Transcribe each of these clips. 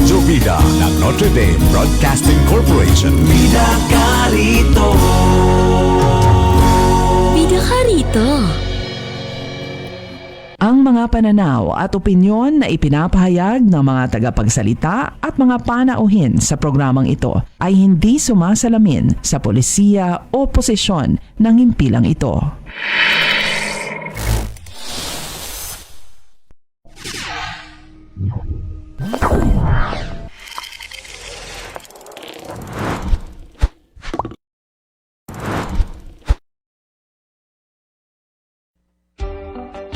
Radyo Vida ng Notre Dame Broadcasting Corporation. Bida ka rito. Bida ka rito. Ang mga pananaw at opinyon na ipinapahayag ng mga tagapagsalita at mga panauhin sa programang ito ay hindi sumasalamin sa polisiya o posisyon ng himpilang ito.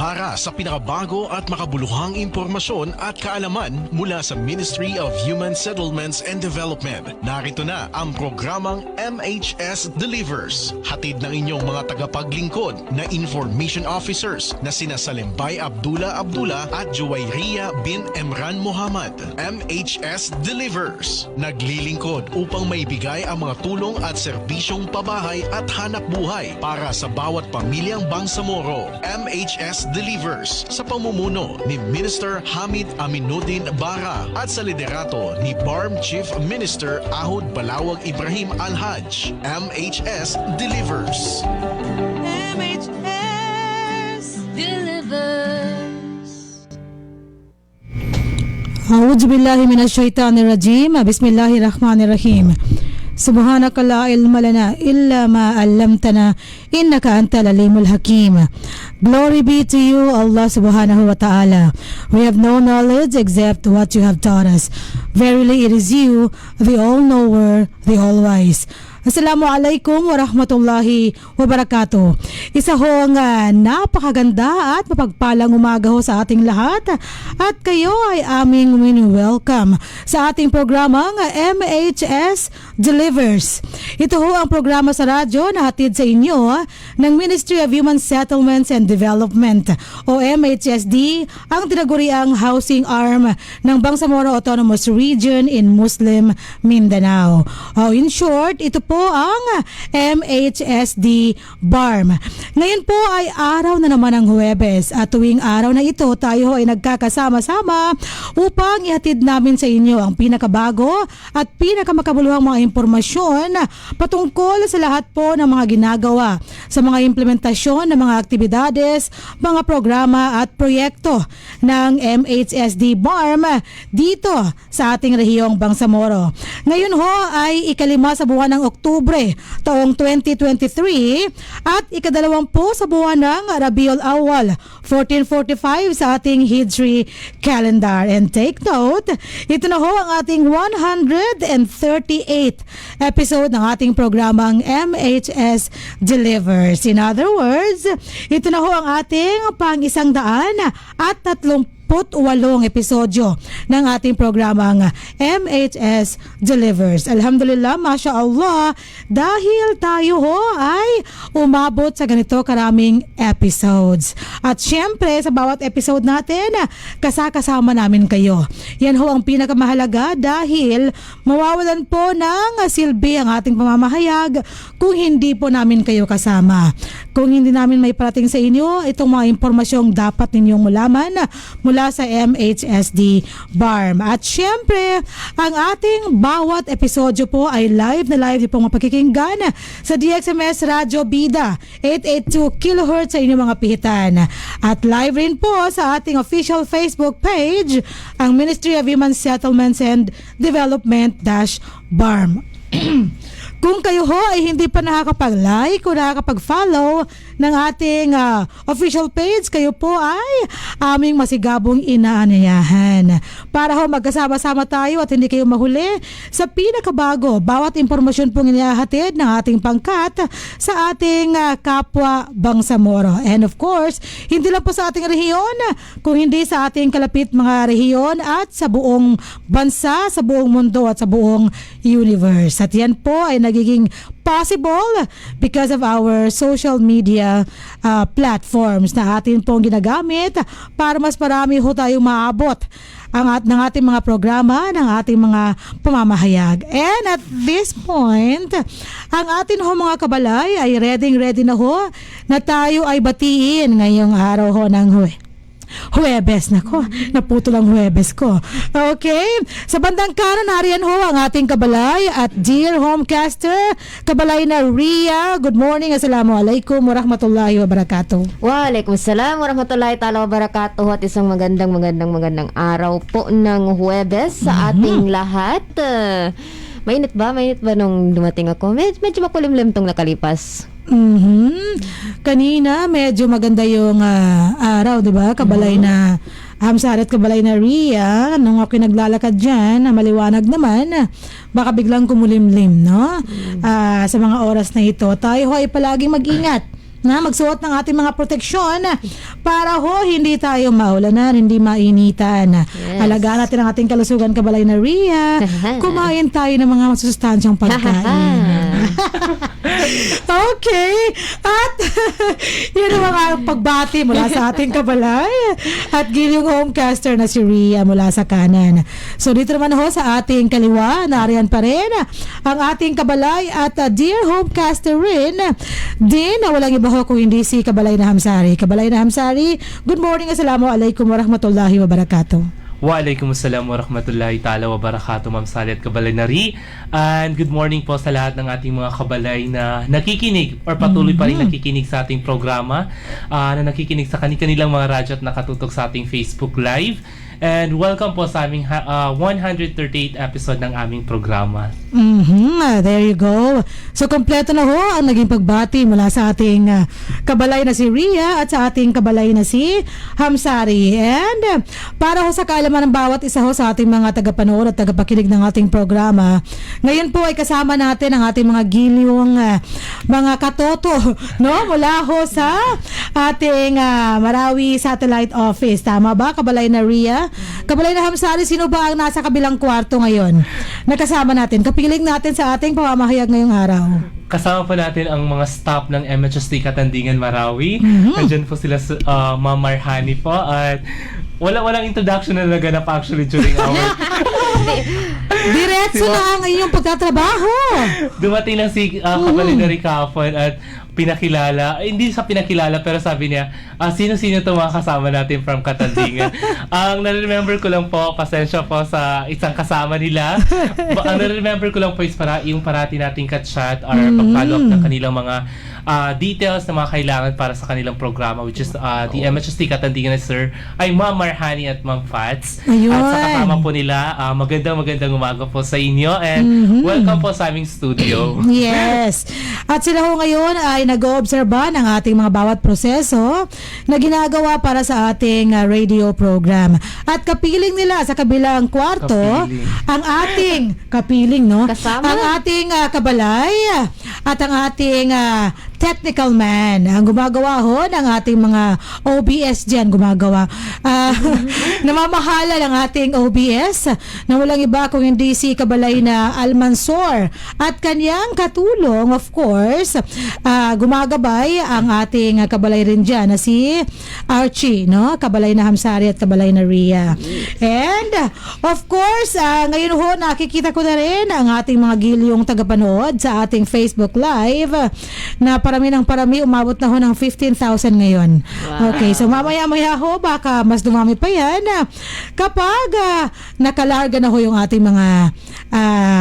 Para sa pinakabago at makabuluhang impormasyon at kaalaman mula sa Ministry of Human Settlements and Development, narito na ang programang MHS Delivers. Hatid ng inyong mga tagapaglingkod na information officers na sina Salimbay Abdullah at Juwayriya bin Emran Muhammad. MHS Delivers, naglilingkod upang maibigay ang mga tulong at serbisyong pabahay at hanap buhay para sa bawat pamilyang Bangsamoro. MHS Delivers sa pamumuno ni Minister Hamid Aminuddin Bara at sa liderato ni BARM Chief Minister Ahud Balawag Ibrahim Al-Haj. MHS Delivers. MHS Delivers. A'udzu billahi minasyaitonir rajim. Bismillahirrahmanirrahim. Subhanaka la ilma lana illa ma 'allamtana innaka antal alimul hakim. Glory be to you, Allah subhanahu wa ta'ala. We have no knowledge except what you have taught us. Verily it is you, the all-knower, the all-wise. Assalamualaikum warahmatullahi wabarakatuh. Isa ho ang napakaganda at mapagpalang umaga ho sa ating lahat. At kayo ay aming welcome sa ating programang MHS Delivers. Ito ho ang programa sa radyo na hatid sa inyo ng Ministry of Human Settlements and Development o MHSD, ang tinaguriang housing arm ng Bangsamoro Autonomous Region in Muslim Mindanao. In short, ito po ang MHSD BARM. Ngayon po ay araw na naman ng Huwebes at tuwing araw na ito tayo ay nagkakasama-sama upang ihatid namin sa inyo ang pinakabago at pinakamakabuluhang mga impormasyon patungkol sa lahat po ng mga ginagawa sa mga implementasyon ng mga aktibidades, mga programa at proyekto ng MHSD BARM dito sa ating rehiyong Bangsamoro. Ngayon ho ay ikalima sa buwan ng Oktubre taong 2023 at ikadalawampu sa buwan ng Rabiul Awal 1445 sa ating Hijri calendar. And take note, ito na ho ang ating 138th episode ng ating programang MHS Delivers. In other words, ito na ho ang ating pang-138 episodyo ng ating programang MHS Delivers. Alhamdulillah, Masya Allah, dahil tayo ho ay umabot sa ganito karaming episodes. At syempre, sa bawat episode natin, kasama namin kayo. Yan ho ang pinakamahalaga dahil mawawalan po ng silbi ang ating pamamahayag kung hindi po namin kayo kasama. Kung hindi namin may parating sa inyo itong mga impormasyong dapat ninyong malaman mula sa MHSD BARM. At syempre, ang ating bawat episodyo po ay live na live pong mapakikinggan sa DXMS Radyo Vida 882 kHz sa inyong mga pihitan. At live rin po sa ating official Facebook page, ang Ministry of Human Settlements and Development-BARM. Kung kayo ho ay hindi pa nakakapag-like o nakakapag-follow ng ating official page, kayo po ay aming masigabong inaanyayahan para ho magkasama-sama tayo at hindi kayo mahuli sa pinakabago bawat impormasyon pong inihahatid ng ating pangkat sa ating kapwa Bangsamoro. And of course, hindi lang po sa ating rehiyon, kung hindi sa ating kalapit mga rehiyon at sa buong bansa, sa buong mundo at sa buong universe. At yan po ay nagiging possible because of our social media platforms na atin pong ginagamit para mas marami ho tayong maabot ng ating mga programa, ng ating mga pamamahayag. And at this point, ang atin ho mga kabalay ay ready na ho na tayo ay batiin ngayong araw ho ng Huwebes. Nako, naputo lang Huwebes ko. Okay. Sa bandang kanan, nariyan ho ang ating kabalay at dear homecaster, kabalay na Ria. Good morning. Assalamualaikum warahmatullahi wabarakatuh. Waalaikumsalam warahmatullahi ta'ala wabarakatuh at isang magandang araw po ng Huwebes sa ating lahat. Mainit ba? Mainit ba nung dumating ako? Medyo makulimlim tong nakalipas. Kanina medyo maganda yung araw, 'di ba? Kabalay na Hamsari at kabalay na Ria, nung ako naglalakad dyan, maliwanag naman, baka biglang kumulimlim, no? Sa mga oras na ito, tayo ay palaging mag-ingat na magsuot ng ating mga proteksyon para hindi tayo maulanan, hindi mainitan. Yes. Alagaan natin ang ating kalusugan, kabalay na Ria. Kumain tayo ng mga masustansyang pagkain. Okay. At yun ang mga pagbati mula sa ating kabalay at gilyong homecaster na si Ria mula sa kanan. So dito naman sa ating kaliwa, nariyan pa rin ang ating kabalay at dear homecaster rin din na walang iba kung hindi si kabalay na Hamsari. Kabalay na Hamsari, good morning, assalamualaikum warahmatullahi wabarakatuh. Waalaikumsalam warahmatullahi ta'ala wabarakatuh, Ma'am Sally at kabalay na Ri. And good morning po sa lahat ng ating mga kabalay na nakikinig or patuloy pa rin nakikinig sa ating programa, na nakikinig sa kanilang mga radyo at nakatutok sa ating Facebook Live. And welcome po sa aming 138th episode ng aming programa. There you go. So, kompleto na ang naging pagbati mula sa ating kabalay na si Ria at sa ating kabalay na si Hamsari. And para sa kaalaman ng bawat isa sa ating mga tagapanood at tagapakinig ng ating programa, ngayon po ay kasama natin ang ating mga gilyong mga katoto, no? Mula sa ating Marawi Satellite Office. Tama ba, kabalay na Ria? Kabalay na Hamsari, sino ba ang nasa kabilang kwarto ngayon? Nakasama natin. Kapiling natin sa ating pamamahayag ngayong araw. Kasama po natin ang mga staff ng MHST Katandingan Marawi. Nandiyan po sila Ma'am Marhani po at walang introduction na naganap actually during our Diretso na ang inyong pagtatrabaho. Dumating lang si kabalay na Ricafon at pinakilala, hindi sa pinakilala pero sabi niya, sino-sino itong mga kasama natin from Katandingan. Ang nare-remember ko lang po, pasensya po sa isang kasama nila. Ang nare-remember ko lang po is yung parati nating ka-chat or pag-follow up ng kanilang mga details na mga kailangan para sa kanilang programa, which is the MHST Katandingan Sir ay Ma'am Marhani at Ma'am Fats. Ayun. At sa kasama po nila, magandang umaga po sa inyo and welcome po sa aming studio. Yes. At sila ngayon ay nag-oobserba ng ating mga bawat proseso na ginagawa para sa ating radio program. At kapiling nila sa kabilang kwarto ang ating kapiling, no? Kasama. Ang ating kabalay at ang ating technical man. Ang gumagawa ng ating mga OBS dyan, namamahala ng ating OBS na walang iba kung hindi si kabalay na Almansor at kanyang katulong, of course, gumagabay ang ating kabalay rin dyan na si Archie, no? Kabalay na Hamsari at kabalay na Ria. And of course, ngayon nakikita ko na rin ang ating mga gilyong tagapanood sa ating Facebook Live na parami umabot na ng 15,000 ngayon. Wow. Okay, so mamaya-maya baka mas dumami pa yan kapag nakalarga na yung ating mga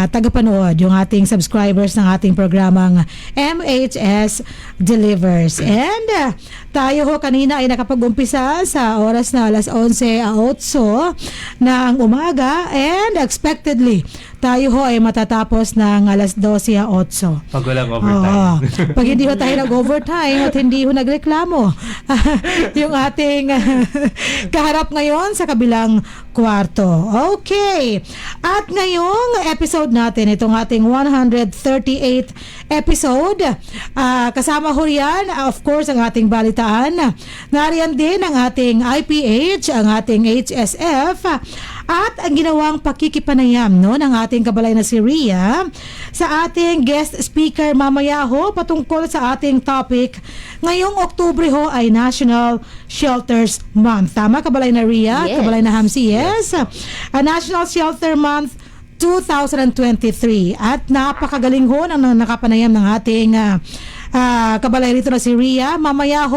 tagapanood, yung ating subscribers ng ating programang MHS Delivers. And tayo kanina ay nakapag-umpisa sa oras na alas 11:08 ng umaga and expectedly tayo ay matatapos ng alas 12:08. Pag walang overtime. Pag hindi tayo nag-overtime at hindi nagreklamo yung ating kaharap ngayon sa kabilang kwarto. Okay. At ngayong episode natin, itong ating 138th episode, kasama riyan, of course, ang ating balitaan. Nariyan din ang ating IPH, ang ating HSF, at ang ginawang pakikipanayam ng ating kabalay na si Ria sa ating guest speaker mamaya patungkol sa ating topic. Ngayong Oktubre ay National Shelters Month. Tama, kabalay na Ria? Yes. Kabalay na Hamsi? Yes. National Shelter Month 2023. At napakagaling ng nakapanayam ng ating kabalay rito na si Ria. Mamaya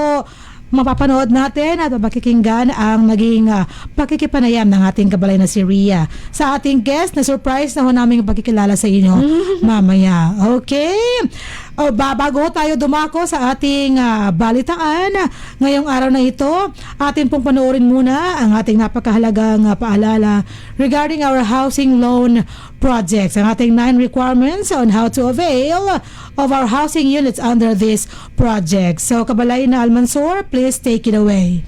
mapapanood natin at mapakikinggan ang naging pakikipanayam ng ating kabalay na si Rhea sa ating guest na surprise na ho namin pakikilala sa inyo mamaya. Okay? Bago tayo dumako sa ating balitaan ngayong araw na ito, atin pong panoorin muna ang ating napakahalagang paalala regarding our housing loan projects. Ang ating 9 requirements on how to avail of our housing units under this project. So, Kabalay na Almansor, please take it away.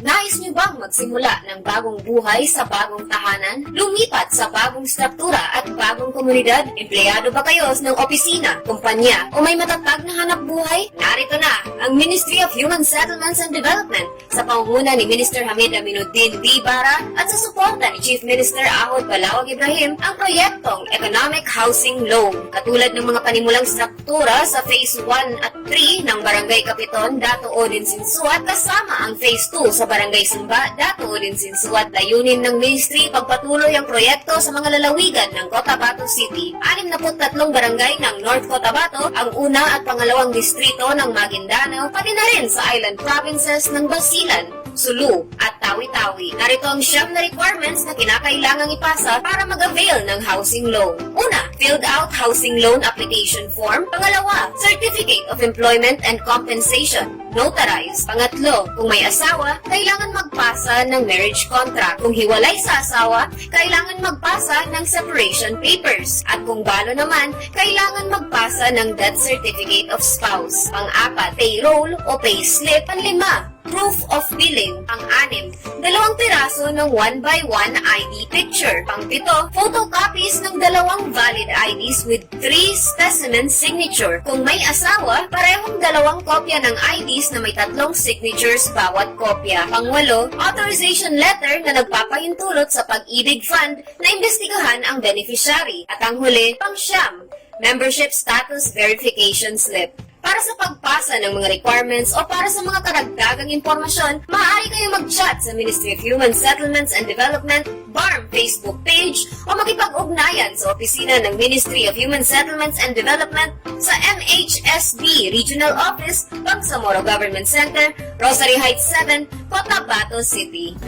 Nais niyo bang magsimula ng bagong buhay sa bagong tahanan? Lumipat sa bagong struktura at bagong komunidad? Empleyado ba kayo ng opisina, kumpanya, o may matatag na hanap buhay? Narito na ang Ministry of Human Settlements and Development sa pangunguna ni Minister Hamid Aminuddin B. Bara at sa suporta ni Chief Minister Ahod Balawag Ibrahim ang proyektong Economic Housing Loan. Katulad ng mga panimulang struktura sa Phase 1 at 3 ng Barangay Kapiton, Dato Odin Sinsuat kasama ang Phase 2 sa Barangay Sumba, Dato Odin Sinsuat. Layunin ng ministry pagpatuloy ang proyekto sa mga lalawigan ng Cotabato City. 63 barangay ng North Cotabato, ang una at pangalawang distrito ng Maguindanao, pati na rin sa island provinces ng Basilan, Sulu at Tawi-Tawi. Narito ang 9 na requirements na kinakailangang ipasa para mag-avail ng housing loan. Una, filled out housing loan application form. Pangalawa, Certificate of Employment and Compensation. Notarized. Pangatlo, kung may asawa, kailangan magpasa ng marriage contract. Kung hiwalay sa asawa, kailangan magpasa ng separation papers. At kung balo naman, kailangan magpasa ng death certificate of spouse. Pang-apat, payroll o payslip. Panlima, proof of billing. Pang-anim, 2 piraso ng 1x1 ID picture. Pang-pito, photocopies ng 2 valid IDs with 3 specimen signature. Kung may asawa, parehong 2 kopya ng IDs na may 3 signatures bawat kopya. Pang-walo, authorization letter na nagpapahintulot sa Pag-ibig Fund na imbestigahan ang beneficiary. At ang huli, pang-siyam, membership status verification slip. Para sa pagpasa ng mga requirements o para sa mga karagdagang impormasyon, maaari kayo mag-chat sa Ministry of Human Settlements and Development, BARM Facebook page o makipag-ugnayan sa opisina ng Ministry of Human Settlements and Development sa MHSD Regional Office, Bangsamoro Government Center, Rosary Heights 7, Cotabato City.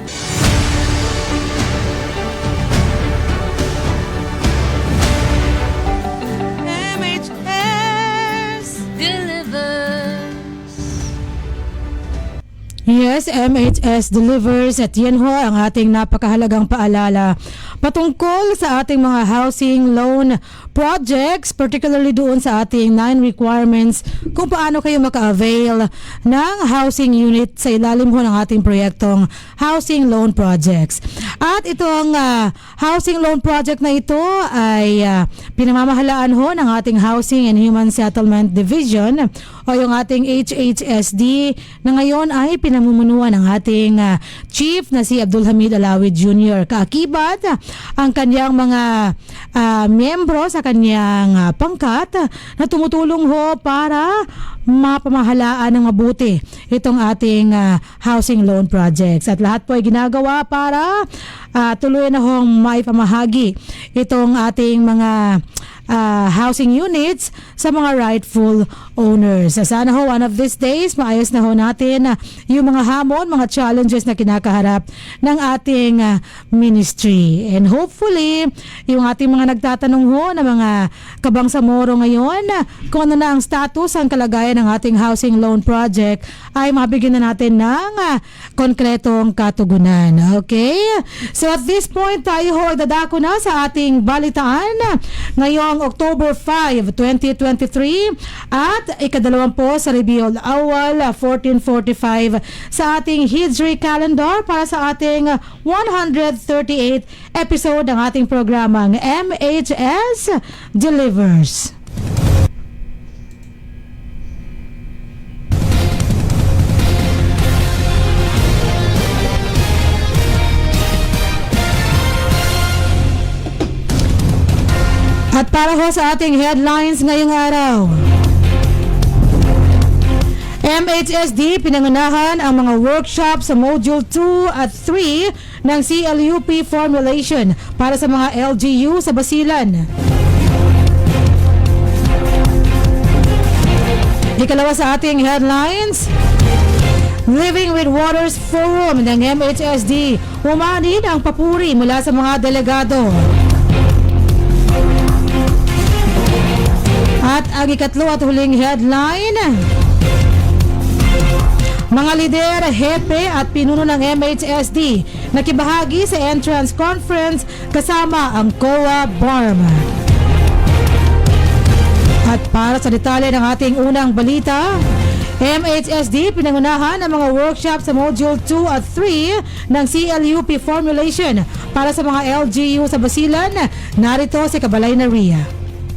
Yes, MHS delivers at yan ho ang ating napakahalagang paalala patungkol sa ating mga housing loan projects, particularly doon sa ating 9 requirements kung paano kayo maka-avail ng housing unit sa ilalim ho ng ating proyektong housing loan projects. At itong housing loan project na ito ay pinamamahalaan ho ng ating Housing and Human Settlement Division o yung ating HHSD na ngayon ay pinamumunuan ng ating chief na si Abdul Hamid Alawi Jr. Kaakibat ang kanyang mga miyembro sa kanyang pangkat na tumutulong ho para mapamahalaan ng mabuti itong ating housing loan projects. At lahat po ay ginagawa para tuloy na hong maipamahagi itong ating mga housing units sa mga rightful owners. Sana ho one of these days maayos na ho natin yung mga hamon, mga challenges na kinakaharap ng ating ministry. And hopefully, yung ating mga nagtatanong ho na mga kabangsamoro ngayon kung ano na ang status, ang kalagayan ng ating housing loan project ay mabigyan na natin ng konkretong katugunan. Okay? So at this point, tayo ho ay dadako na sa ating balitaan ngayong October 5, 2023 at ikadalawampu sa Rabiul Awal 1445 sa ating Hijri calendar para sa ating 138 episode ng ating programang MHS Delivers. At para ho sa ating headlines ngayong araw, MHSD pinangunahan ang mga workshop sa Module 2 at 3 ng CLUP formulation para sa mga LGU sa Basilan. Ikalawa sa ating headlines, Living with Waters Forum ng MHSD, umanid ang papuri mula sa mga delegado. At ang ikatlo at huling headline, mga lider, hepe at pinuno ng MHSD nakibahagi sa entrance conference kasama ang COA BARM. At para sa detalye ng ating unang balita, MHSD pinangunahan ang mga workshop sa Module 2 at 3 ng CLUP formulation para sa mga LGU sa Basilan. Narito si Kabalay na Ria.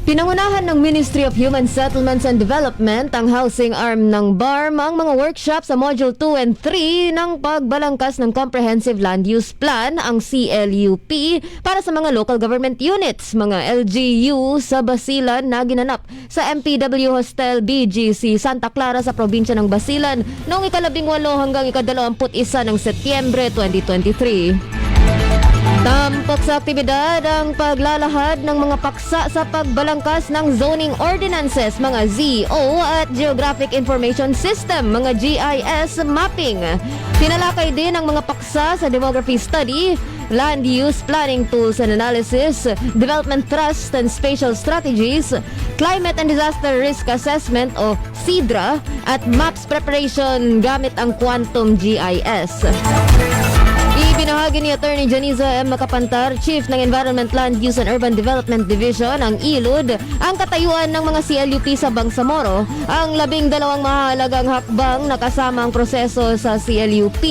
Pinangunahan ng Ministry of Human Settlements and Development ang housing arm ng BARM ang mga workshop sa Module 2 and 3 ng pagbalangkas ng Comprehensive Land Use Plan, ang CLUP, para sa mga local government units, mga LGU sa Basilan na ginanap sa MPW Hostel BGC Santa Clara sa probinsya ng Basilan noong 18 hanggang 21 ng Setyembre 2023. Tampok sa aktibidad ang paglalahad ng mga paksa sa pagbalangkas ng zoning ordinances, mga ZO at Geographic Information System, mga GIS mapping. Tinalakay din ang mga paksa sa Demography Study, Land Use Planning Tools and Analysis, Development Trust and Spatial Strategies, Climate and Disaster Risk Assessment o CIDRA at Maps Preparation gamit ang Quantum GIS. Ibinahagi ni Attorney Janiza M. Makapantar, Chief ng Environment, Land Use and Urban Development Division, ang ILUD, ang katayuan ng mga CLUP sa Bangsamoro, ang 12 mahalagang hakbang na kasama ang proseso sa CLUP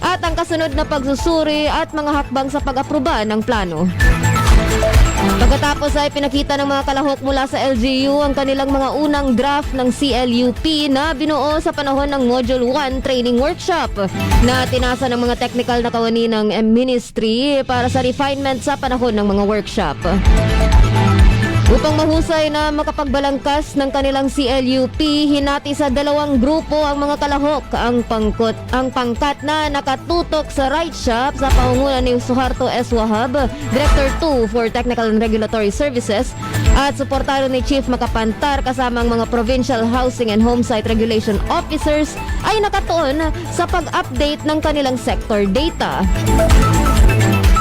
at ang kasunod na pagsusuri at mga hakbang sa pag-aproba ng plano. Pagkatapos ay pinakita ng mga kalahok mula sa LGU ang kanilang mga unang draft ng CLUP na binuo sa panahon ng Module 1 Training Workshop na tinasa ng mga technical na kawani ng Ministry para sa refinement sa panahon ng mga workshop. Upang mahusay na makapagbalangkas ng kanilang CLUP, hinati sa 2 grupo ang mga kalahok, ang pangkat na nakatutok sa right shop sa pangunguna ni Suharto S. Wahab, Director 2 for Technical and Regulatory Services, at suportado ni Chief Makapantar kasama ang mga Provincial Housing and Homesite Regulation Officers ay nakatuon sa pag-update ng kanilang sector data.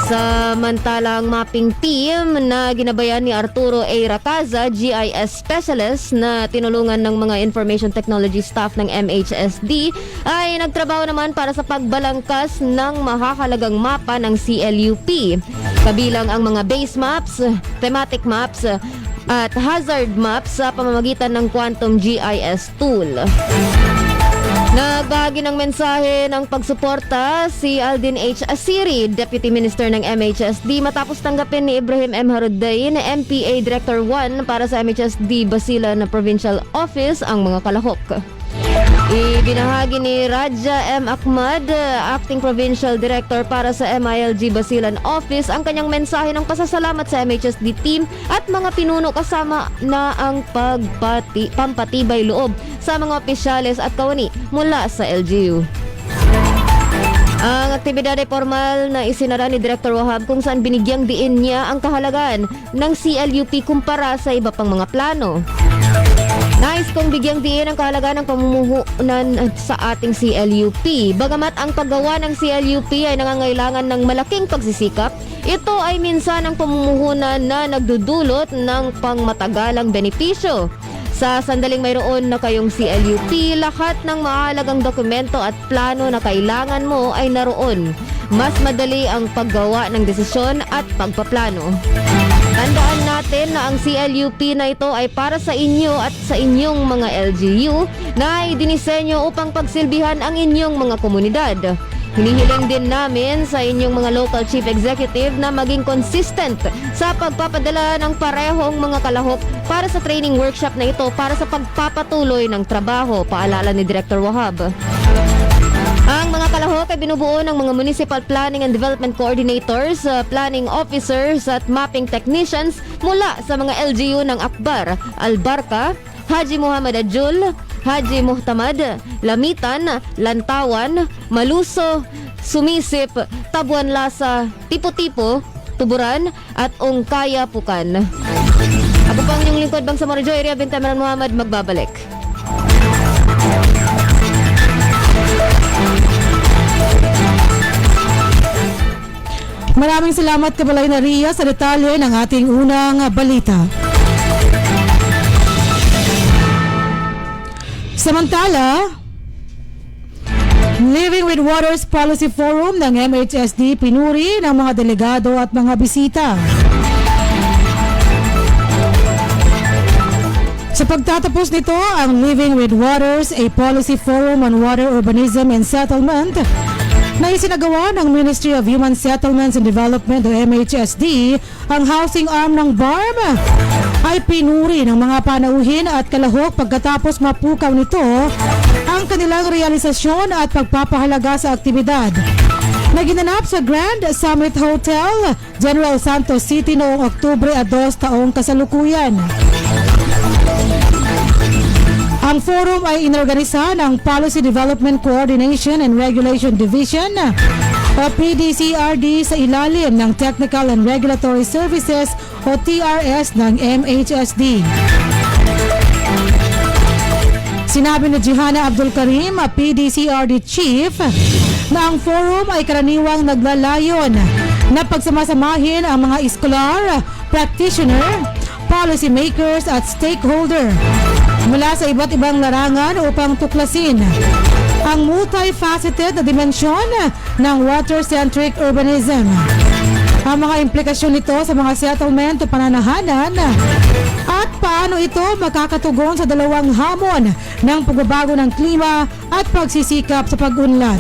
Samantalang mapping team na ginabayan ni Arturo A. Racaza, GIS Specialist na tinulungan ng mga Information Technology staff ng MHSD, ay nagtrabaho naman para sa pagbalangkas ng mahahalagang mapa ng CLUP. Kabilang ang mga base maps, thematic maps, at hazard maps sa pamamagitan ng Quantum GIS tool. Nagbahagi ng mensahe ng pagsuporta si Aldin H. Asiri, Deputy Minister ng MHSD, matapos tanggapin ni Ibrahim M. Harudain, MPA Director 1 para sa MHSD Basilan Provincial Office, ang mga kalahok. Ibinahagi ni Raja M. Ahmad, Acting Provincial Director para sa MILG Basilan Office, ang kanyang mensahe ng pasasalamat sa MHSD team at mga pinuno kasama na ang pampatibay loob sa mga opisyales at kawani mula sa LGU. Ang aktibidad ay formal na isinara ni Director Wahab kung saan binigyang diin niya ang kahalagan ng CLUP kumpara sa iba pang mga plano. Nais kong bigyang diin ang kahalagaan ng pamumuhunan sa ating CLUP. Bagamat ang paggawa ng CLUP ay nangangailangan ng malaking pagsisikap, ito ay minsan ang pamumuhunan na nagdudulot ng pangmatagalang benepisyo. Sa sandaling mayroon na kayong CLUP, lahat ng mahalagang dokumento at plano na kailangan mo ay naroon. Mas madali ang paggawa ng desisyon at pagpaplano. Tandaan natin na ang CLUP na ito ay para sa inyo at sa inyong mga LGU na idinisenyo upang pagsilbihan ang inyong mga komunidad. Hinihiling din namin sa inyong mga local chief executive na maging consistent sa pagpapadala ng parehong mga kalahok para sa training workshop na ito para sa pagpapatuloy ng trabaho, paalala ni Director Wahab. Ang mga kalahok ay binubuo ng mga Municipal Planning and Development Coordinators, Planning Officers at Mapping Technicians mula sa mga LGU ng Akbar, Albarca, Haji Muhammad Ajul, Haji Muhtamad, Lamitan, Lantawan, Maluso, Sumisip, Tabuan Lasa, Tipo-Tipo, Tuburan, at Ongkaya Pukan. Ako pang inyong lingkod bang sa Marjoy, Ria Bintameran Muhammad, magbabalik. Maraming salamat Kabalay na Ria sa detalye ng ating unang balita. Samantala, Living with Waters Policy Forum ng MHSD pinuri ng mga delegado at mga bisita. Sa pagtatapos nito, ang Living with Waters, a policy forum on water urbanism and settlement na isinagawa ng Ministry of Human Settlements and Development o MHSD, ang housing arm ng BARM, ay pinuri ng mga panauhin at kalahok pagkatapos mapukaw nito ang kanilang realisasyon at pagpapahalaga sa aktibidad na ginanap sa Grand Summit Hotel, General Santos City noong Oktubre 2 taong kasalukuyan. Ang forum ay inorganisa ng Policy Development Coordination and Regulation Division o PDCRD sa ilalim ng Technical and Regulatory Services o TRS ng MHSD. Sinabi ni Jihana Abdul Karim, PDCRD Chief, na ang forum ay karaniwang naglalayon na pagsamasamahin ang mga iskolar, practitioner, policy makers at stakeholder mula sa iba't ibang larangan upang tuklasin ang multifaceted na dimensyon ng water-centric urbanism, ang mga implikasyon nito sa mga settlement o pananahanan, at paano ito makakatugon sa dalawang hamon ng pagbabago ng klima at pagsisikap sa pag-unlad.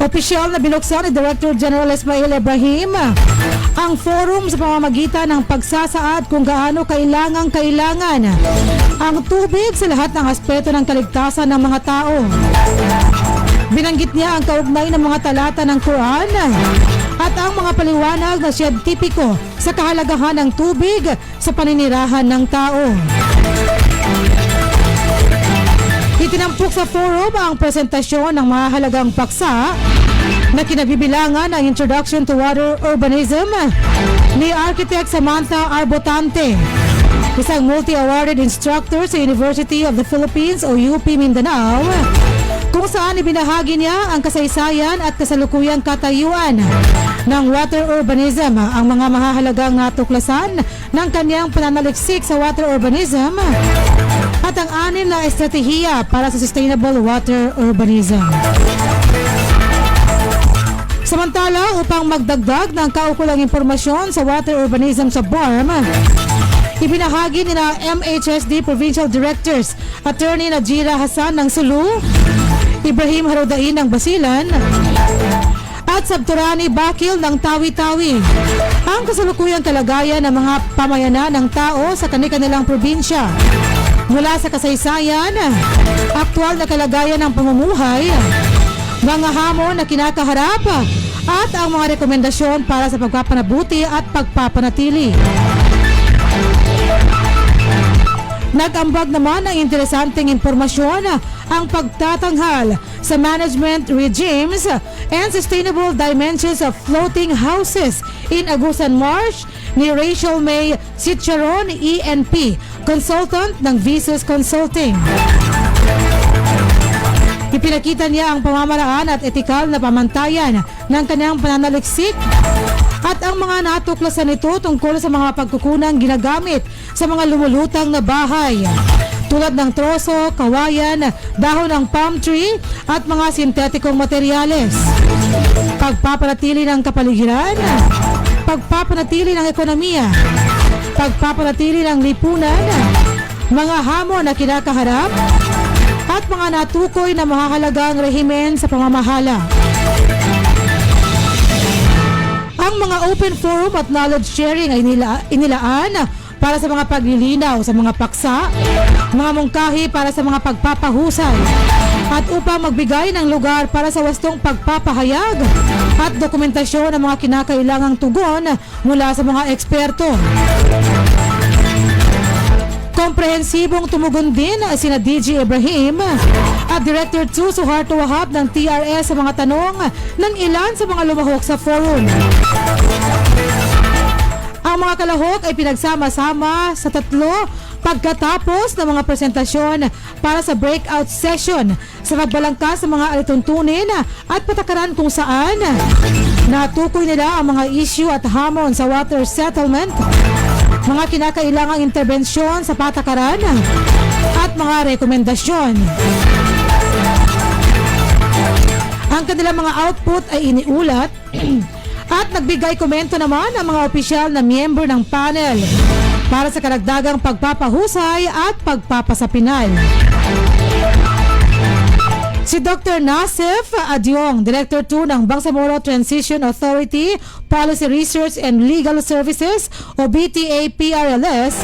Opisyal na binuksan ni Director General Ismail Ibrahim ang forum sa pamamagitan ng pagsasaad kung gaano kailangan ang tubig sa lahat ng aspeto ng kaligtasan ng mga tao. Binanggit niya ang kaugnay ng mga talata ng Quran at ang mga paliwanag na siyentipiko sa kahalagahan ng tubig sa paninirahan ng tao. Itinampok sa forum ang presentasyon ng mahalagang paksa na kinabibilangan ang Introduction to Water Urbanism ni Architect Samantha Arbotante, isang multi-awarded instructor sa University of the Philippines o UP Mindanao, kung saan ibinahagi niya ang kasaysayan at kasalukuyang katayuan ng water urbanism, ang mga mahahalagang natuklasan ng kanyang pananaliksik sa water urbanism at ang 6 na estratehiya para sa sustainable water urbanism. Samantala, upang magdagdag ng kaukulang impormasyon sa water urbanism sa BARM, ibinahagi ni na MHSD Provincial Directors Attorney Najira Hassan ng Sulu, Ibrahim Harodain ng Basilan, at Sabturani Bakil ng Tawi-Tawi ang kasalukuyang kalagayan ng mga pamayanan ng tao sa kanilang probinsya, mula sa kasaysayan, aktwal na kalagayan ng pamumuhay, mga hamon na kinakaharap, at ang mga rekomendasyon para sa pagpapanabuti at pagpapanatili. Nag-ambag naman ng interesanteng impormasyon ang pagtatanghal sa management regimes and sustainable dimensions of floating houses in Agusan Marsh ni Rachel May Sitcharon, ENP, consultant ng Visus Consulting. Ipinakita niya ang pamamaraan at etikal na pamantayan ng kanyang pananaliksik at ang mga natuklasan nito tungkol sa mga pagkukunang ginagamit sa mga lumulutang na bahay, tulad ng troso, kawayan, dahon ng palm tree at mga sintetikong materyales. Pagpapanatili ng kapaligiran, pagpapanatili ng ekonomiya, pagpapanatili ng lipunan, mga hamon na kinakaharap, at mga natukoy na mahahalagang rehimen sa pamamahala. Ang mga open forum at knowledge sharing ay inilaan para sa mga paglilinaw sa mga paksa, mga mungkahi para sa mga pagpapahusay, at upang magbigay ng lugar para sa wastong pagpapahayag at dokumentasyon ng mga kinakailangang tugon mula sa mga eksperto. Komprehensibong tumugon din sina DJ Ibrahim at Director 2 Suharto Wahab ng TRS sa mga tanong ng ilan sa mga lumahok sa forum. Ang mga kalahok ay pinagsama-sama sa 3 pagkatapos ng mga presentasyon para sa breakout session sa pagbalangkas ng mga alituntunin at patakaran kung saan natukoy nila ang mga issue at hamon sa water settlement, mga kinakailangang interbensyon sa patakaran at mga rekomendasyon. Ang kanilang mga output ay iniulat at nagbigay komento naman ang mga opisyal na miyembro ng panel para sa karagdagang pagpapahusay at pagpapasapinal. Si Dr. Nasif Adyong, Director 2 ng Bangsamoro Transition Authority, Policy Research and Legal Services o BTA-PRLS,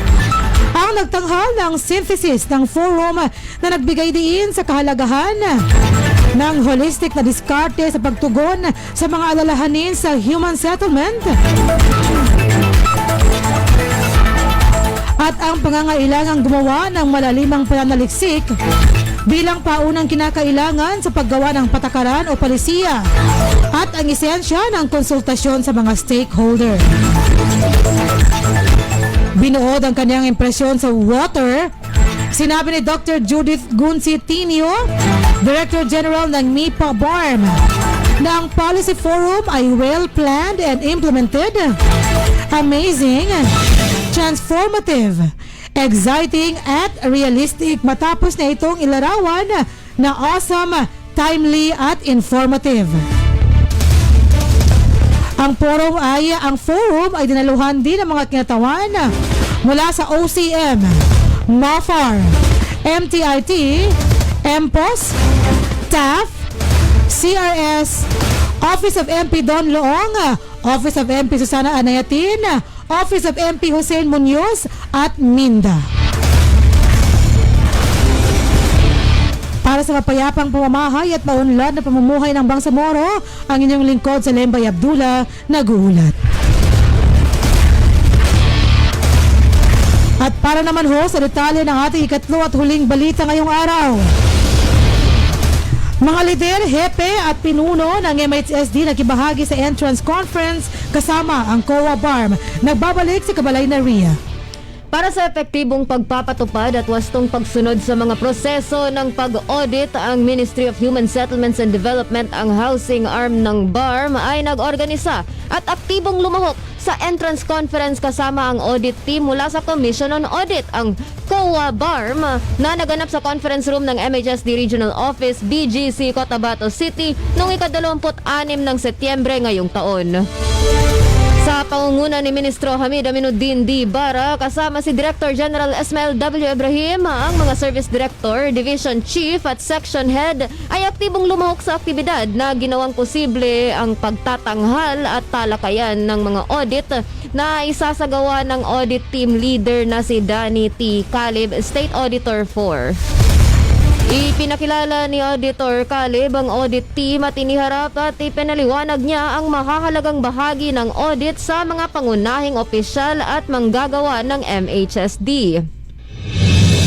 ang nagtanghal ng synthesis ng forum na nagbigay diin sa kahalagahan ng holistic na diskarte sa pagtugon sa mga alalahanin sa human settlement at ang pangangailangang gumawa ng malalimang pananaliksik bilang paunang kinakailangan sa paggawa ng patakaran o palisiya at ang esensya ng konsultasyon sa mga stakeholder. Binuod ang kanyang impresyon sa water. Sinabi ni Dr. Judith Guncitinio, Director General ng MIPA BARM, na ang policy forum ay well-planned and implemented, amazing, transformative, exciting at realistic matapos na itong ilarawan na awesome, timely at informative. Ang forum ay dinaluhan din ng mga kinatawan mula sa OCM, MAFAR, MTIT, MPOS, TAF, CRS, Office of MP Don Loong, Office of MP Susana Anayatin, Office of MP Hussein Munoz at Minda. Para sa mapayapang pamamahay at maunlad na pamumuhay ng Bangsamoro, ang inyong lingkod sa Lembay Abdullah, nag-uulat. At para naman ho sa detalye ng ating ikatlo at huling balita ngayong araw. Mga lider, hepe at pinuno ng MHSD nakibahagi sa entrance conference kasama ang COA BARM. Nagbabalik si Kabalay na Ria. Para sa epektibong pagpapatupad at wastong pagsunod sa mga proseso ng pag-audit, ang Ministry of Human Settlements and Development, ang housing arm ng BARM, ay nag-organisa at aktibong lumahok sa entrance conference kasama ang audit team mula sa Commission on Audit, ang COA BARM, na naganap sa conference room ng MHSD Regional Office, BGC, Cotabato City noong ika-26 ng Setyembre ngayong taon. Sa pangunguna ni Ministro Hamid Aminuddin D. Bara, kasama si Director General Esmael W. Ibrahim, ang mga Service Director, Division Chief at Section Head ay aktibong lumahok sa aktibidad na ginawang posible ang pagtatanghal at talakayan ng mga audit na isasagawa ng audit team leader na si Danny T. Calib, State Auditor 4. Ipinakilala ni Auditor Calib ang audit team at iniharap at ipinaliwanag niya ang mahahalagang bahagi ng audit sa mga pangunahing opisyal at manggagawa ng MHSD.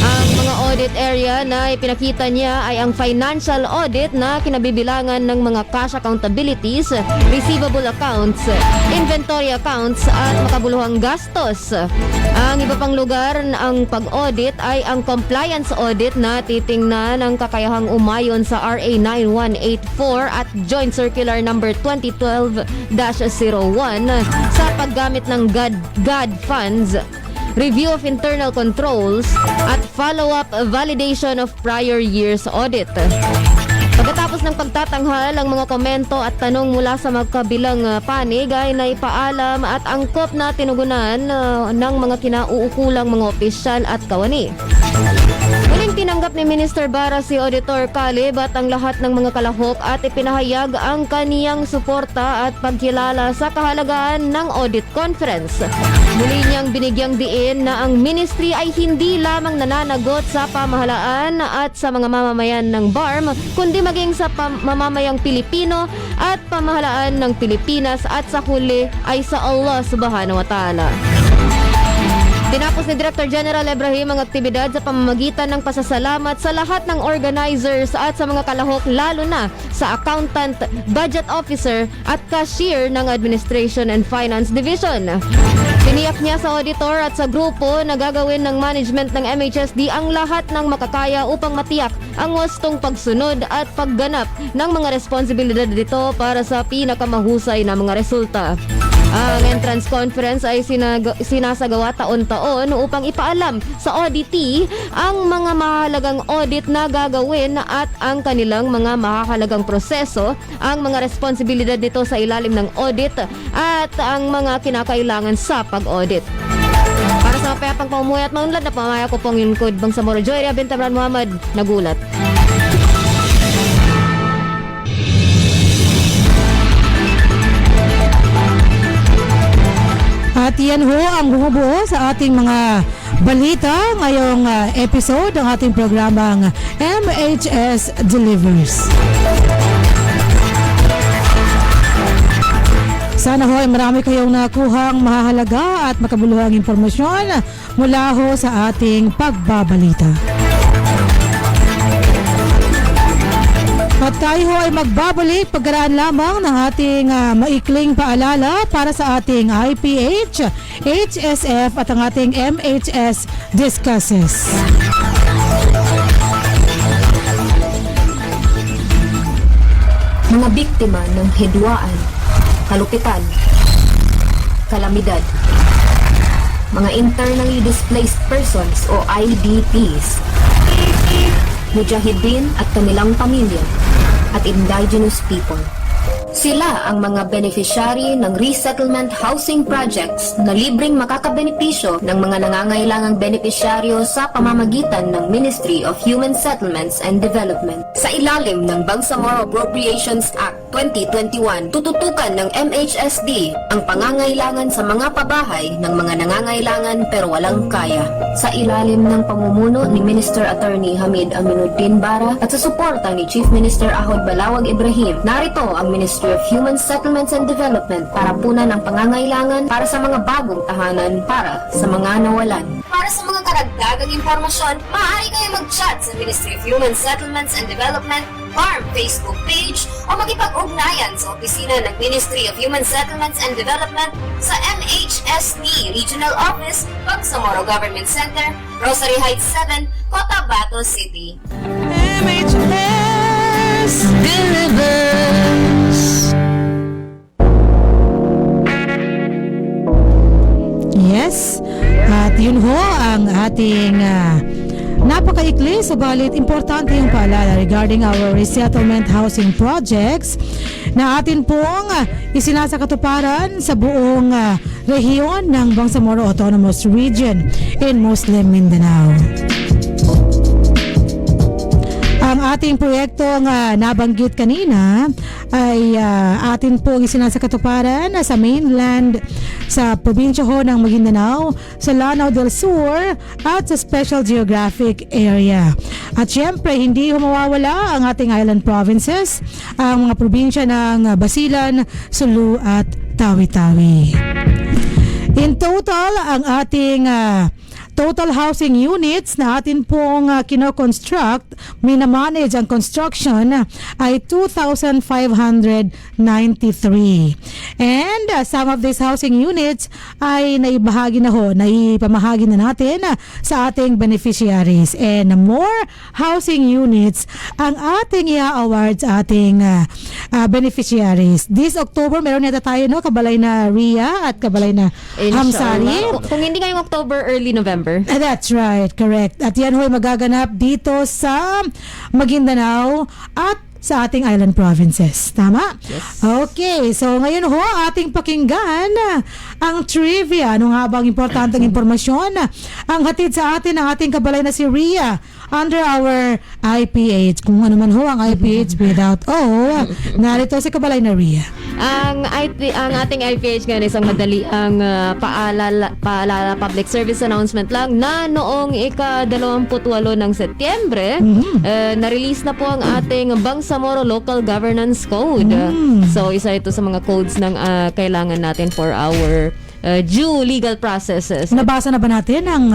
Ang mga audit area na ipinakita niya ay ang financial audit na kinabibilangan ng mga cash accountabilities, receivable accounts, inventory accounts at makabuluhang gastos. Ang iba pang lugar ang pag-audit ay ang compliance audit na titingnan ang kakayahang umayon sa RA 9184 at Joint Circular number 2012-01 sa paggamit ng GAD funds, review of internal controls, at follow-up validation of prior year's audit. Pagkatapos ng pagtatanghal, ang mga komento at tanong mula sa magkabilang panig ay naipaalam at angkop na tinugunan ng mga kinauukulang mga opisyal at kawani. Muling tinanggap ni Minister Bara si Auditor Calib at ang lahat ng mga kalahok at ipinahayag ang kaniyang suporta at pagkilala sa kahalagahan ng audit conference. Muli niyang binigyang diin na ang ministry ay hindi lamang nananagot sa pamahalaan at sa mga mamamayan ng BARM, kundi maging sa mamamayang Pilipino at pamahalaan ng Pilipinas at sa huli ay sa Allah Subhanahu wa Ta'ala. Tinapos ni Director General Ibrahim ang aktibidad sa pamamagitan ng pasasalamat sa lahat ng organizers at sa mga kalahok, lalo na sa accountant, budget officer at cashier ng Administration and Finance Division. Tiniyak niya sa auditor at sa grupo na gagawin ng management ng MHSD ang lahat ng makakaya upang matiyak ang wastong pagsunod at pagganap ng mga responsibilidad dito para sa pinakamahusay na mga resulta. Ang entrance conference ay sinasagawa taon-taon upang ipaalam sa auditee ang mga mahalagang audit na gagawin at ang kanilang mga mahalagang proseso, ang mga responsibilidad nito sa ilalim ng audit at ang mga kinakailangan sa pag-audit. Para sa mapayapang pamumuhay at maunlad na pamamaya ko pong yung code Bangsamoro Joy, Binta Imran Muhammad, nagulat. At yan ho ang bumubuo sa ating mga balita ngayong episode ng ating programang MHS Delivers. Sana ho ay marami kayong nakuhang mahahalaga at makabuluhang impormasyon mula ho sa ating pagbabalita. At tayo ho ay magbabalik pagkaraan lamang ng ating maikling paalala para sa ating IPH, HSF at ang ating MHS Discusses. Mga biktima ng hidwaan, kalupitan, kalamidad, mga internally displaced persons o IDPs, mujahideen at kanilang pamilya, at indigenous people. Sila ang mga beneficiary ng resettlement housing projects na libreng makakabenepisyo ng mga nangangailangang benepisyaryo sa pamamagitan ng Ministry of Human Settlements and Development. Sa ilalim ng Bangsamoro Appropriations Act 2021, tututukan ng MHSD ang pangangailangan sa mga pabahay ng mga nangangailangan pero walang kaya. Sa ilalim ng pamumuno ni Minister Attorney Hamid Aminuddin Bara at sa suporta ni Chief Minister Ahod Balawag Ibrahim, narito ang Ministry of Human Settlements and Development para punan ang pangangailangan para sa mga bagong tahanan para sa mga nawalan. Para sa mga karagdagang impormasyon, maaari kayo mag-chat sa Ministry of Human Settlements and Development FARM Facebook page o makipag-ugnayan sa opisina ng Ministry of Human Settlements and Development sa MHSD Regional Office, Bangsamoro Government Center, Rosary Heights 7, Cotabato City. MHS delivers. Yes, at yun ho ang ating napakaikli, subalit importante yung paalala regarding our resettlement housing projects na atin pong isinasakatuparan sa buong rehiyon ng Bangsamoro Autonomous Region in Muslim Mindanao. Ang ating proyektong nabanggit kanina ay atin pong isinasakatuparan sa mainland sa probinsya ho ng Maguindanao, sa Lanao del Sur at sa Special Geographic Area. At syempre, hindi mawawala ang ating island provinces, ang mga probinsya ng Basilan, Sulu at Tawi-Tawi. In total, ang ating total housing units na atin pong kino-construct, minamanage ang construction ay 2,593. And some of these housing units ay naipamahagi na natin sa ating beneficiaries. And more housing units ang ating i-award sa ating beneficiaries. This October, meron yata tayo, no? Kabalay na Ria at kabalay na Hamsari. Kung hindi ngayong October, early November. That's right, correct. At yan ho'y magaganap dito sa Maguindanao at sa ating island provinces. Tama? Yes. Okay, so ngayon ho, ating pakinggan ang trivia. Ano nga bang importanteng impormasyon ang hatid sa atin ng ating kabalay na si Ria under our IPH. Kung ano man ho ang IPH without O, narito si kabalay na Ria. Ang ating IPH ngayon isang madali ang paalala public service announcement lang na noong ika-28 ng Setyembre na-release na po ang ating Bangsamoro Local Governance Code. So isa ito sa mga codes ng kailangan natin for our due legal processes. Nabasa na ba natin ang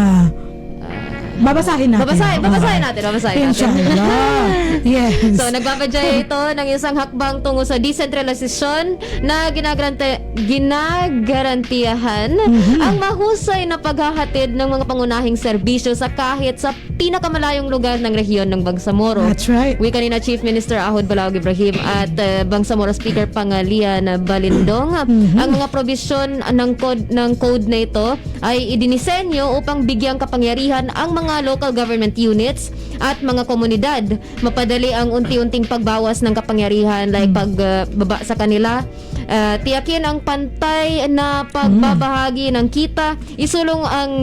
babasahin natin? Babasahin natin. Inshallah. Yes. So, nagbabadya ito ng isang hakbang tungo sa decentralization na ginagarantiyahan ang mahusay na paghahatid ng mga pangunahing serbisyo sa kahit sa pinakamalayong lugar ng rehiyon ng Bangsamoro. That's right. We kanina Chief Minister Ahod Balaog Ibrahim at Bangsamoro Speaker Pangalian Balindong. Ang mga probisyon ng code na ito ay idinisenyo upang bigyang kapangyarihan ang mga local government units at mga komunidad. Mapadali ang unti-unting pagbawas ng kapangyarihan like pagbaba sa kanila. Tiyakin ang pantay na pagbabahagi ng kita, isulong ang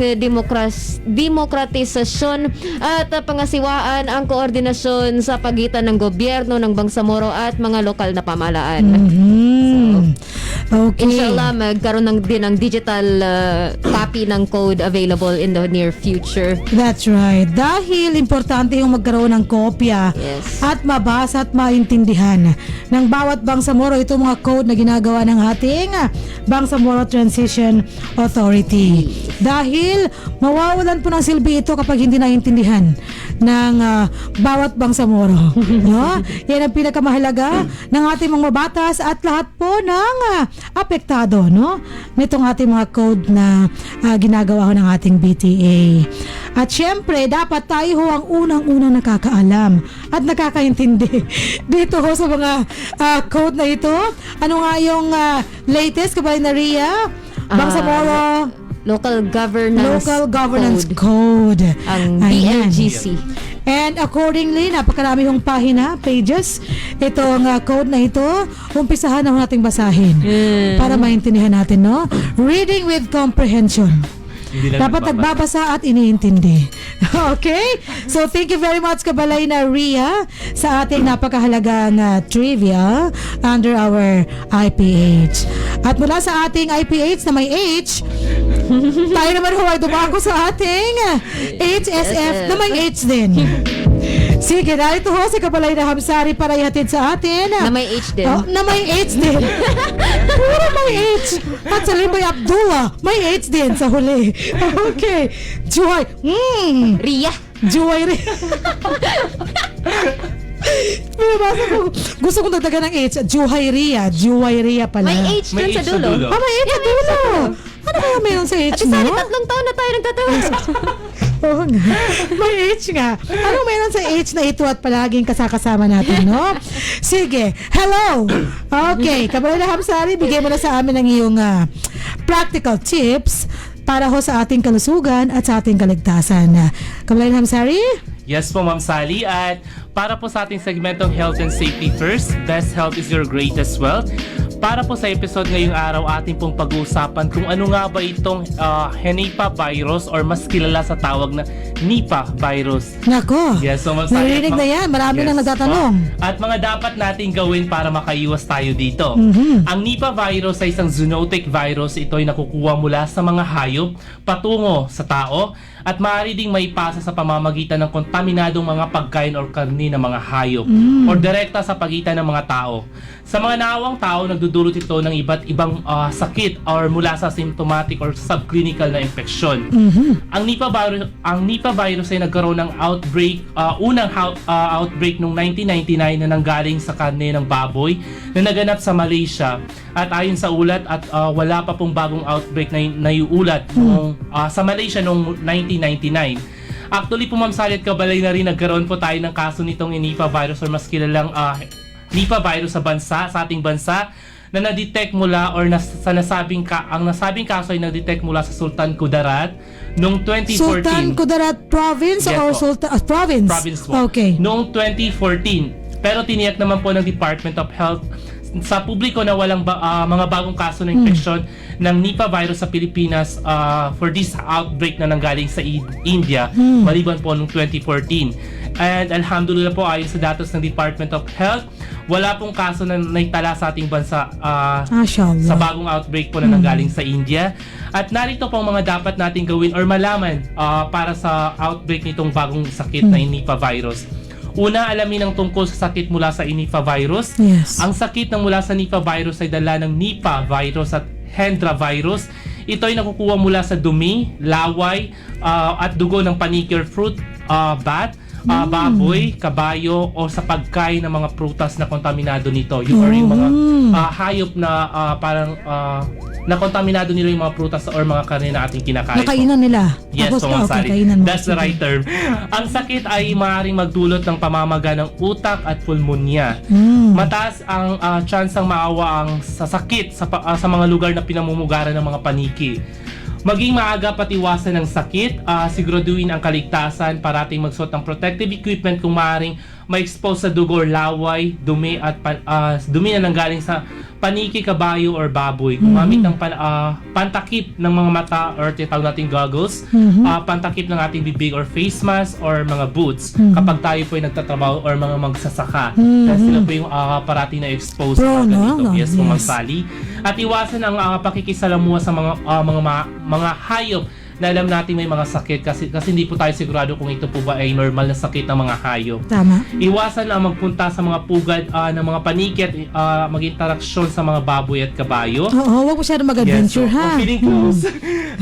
demokratisasyon at pangasiwaan ang koordinasyon sa pagitan ng gobyerno ng Bangsamoro at mga lokal na pamahalaan. Okay. Inshallah, magkaroon din ng digital copy ng code available in the near future. That's right. Dahil importante yung magkaroon ng kopya at mabasa at maintindihan ng bawat Bangsamoro itong mga code na ginagawa ng ating Bangsamoro Transition Authority. Dahil mawawalan po ng silbi ito kapag hindi naintindihan ng bawat Bangsamoro. No? Yan ang pinakamahalaga ng ating mga batas at lahat po ng apektado, no? Nitong ating mga code na ginagawa ho ng ating BTA. At syempre, dapat tayo ho ang unang-unang nakakaalam at nakakaintindi dito ho sa mga code na ito. Ano nga yung latest, Kabay na Ria? Bangsamoro Local Governance Code. Ang Ayan. BLGC. And accordingly, napakarami hong pages. Itong code na ito, umpisahan na ho nating basahin para maintindihan natin, no? Reading with comprehension. Dapat nagbabasa at iniintindi. Okay? So, thank you very much, Kabalay na Ria, sa ating napakahalagang trivia under our IPH. At mula sa ating IPH na may H, tayo naman ho ay dumako sa ating HSF na may H din. Sige, narito ho si Kabalay na Hamsari para ihatid sa atin. Na may H din. Na may H din. Puro may H. At sa Limbay Abdullah, may H din sa huli. Okay. Joy. Ria. Joy Ria. Pinabasa ko. Gusto kong dagdagan ng H. Juhayria. Juhayria pala. May H dun sa dulo. May H sa dulo. Ano kaya meron sa H At isa, mo? 3 taon na tayo nagtatawa. Oo nga. May H nga. Ano meron sa H na ito at palaging kasakasama natin, no? Sige. Hello! Okay. Kabalay na Hamsari, bigay mo na sa amin ang iyong practical tips para ho sa ating kalusugan at sa ating kaligtasan. Kabalay na Hamsari? Yes po, Ma'am Sally. At para po sa ating segmentong Health and Safety First, Best Health is Your Greatest Wealth. Para po sa episode ngayong araw, ating pong pag-uusapan kung ano nga ba itong Henipa virus or mas kilala sa tawag na Nipah virus. Nako. Yes, so Ma'am Sally, narinig na yan. Marami nang nagtatanong. At mga dapat nating gawin para makaiwas tayo dito. Ang Nipah virus ay isang zoonotic virus. Ito ay nakukuha mula sa mga hayop patungo sa tao at maaari ding maipasa sa pamamagitan ng kontaminadong mga pagkain or karni ng mga hayop or direkta sa pagitan ng mga tao. Sa mga naawang tao, nagdudulot ito ng iba't ibang sakit or mula sa symptomatic or subclinical na infeksyon. Ang Nipah virus ay nagkaroon ng unang outbreak noong 1999 na nanggaling sa karne ng baboy na naganap sa Malaysia. At ayon sa ulat at wala pa pong bagong outbreak na naiulat sa Malaysia noong 1999. Actually po, Ma'am Sally at Kabalay na rin, nagkaroon po tayo ng kaso nitong Nipah virus or mas kilalang Nipah virus sa ating bansa na na-detect mula or ang nasabing kaso ay na-detect mula sa Sultan Kudarat noong 2014. Sultan Kudarat Province Yes, or po. Sultan Province? Province po. Okay. Noong 2014. Pero tiniyak naman po ng Department of Health sa publiko na walang mga bagong kaso ng infeksyon ng Nipah virus sa Pilipinas for this outbreak na nanggaling sa India maliban po noong 2014. And alhamdulillah po, ayon sa datos ng Department of Health, wala pong kaso na naitala sa ating bansa sa bagong outbreak po na nanggaling sa India. At narito po ang mga dapat nating gawin or malaman para sa outbreak nitong bagong sakit na Nipah virus. Una, alamin ang tungkol sa sakit mula sa Nipah virus. Yes. Ang sakit na mula sa Nipah virus ay dala ng Nipah virus at Hendra virus. Ito ay nakukuha mula sa dumi, laway, at dugo ng paniki or fruit bat, baboy, kabayo, o sa pagkain ng mga prutas na kontaminado nito. Or yung mga hayop na parang na-kontaminado nila yung mga prutas or mga karne na ating kinakain. Nakainan nila. Yes, Tapos, so Sally. kainan mo. That's the right term. Ang sakit ay maaaring magdulot ng pamamaga ng utak at pulmonya. Mataas ang tsansang maawa ang sasakit sa mga lugar na pinamumugaran ng mga paniki. Maging maaga patiwasan ng sakit, siguraduhin ang kaligtasan, parating magsuot ng protective equipment kung maaaring ma-expose sa dugo or laway, dumi at dumi na nanggaling sa paniki, kabayo or baboy. Gumamit ng pantakip ng mga mata or tinatawag nating goggles, pantakip ng ating bibig or face mask or mga boots kapag tayo po ay nagtatrabaho or mga magsasaka. Kasi sila po yung parating na expose sa ganito. Yes, po Ma'am Sally. At iwasan ang pakikisalamuha sa mga hayop na alam natin may mga sakit kasi hindi po tayo sigurado kung ito po ba ay normal na sakit ng mga hayop. Tama. Iwasan ang magpunta sa mga pugad ng mga paniki at mag-interaksyon sa mga baboy at kabayo. Oo, huwag masyadong mag-adventure, ha? Feeling close.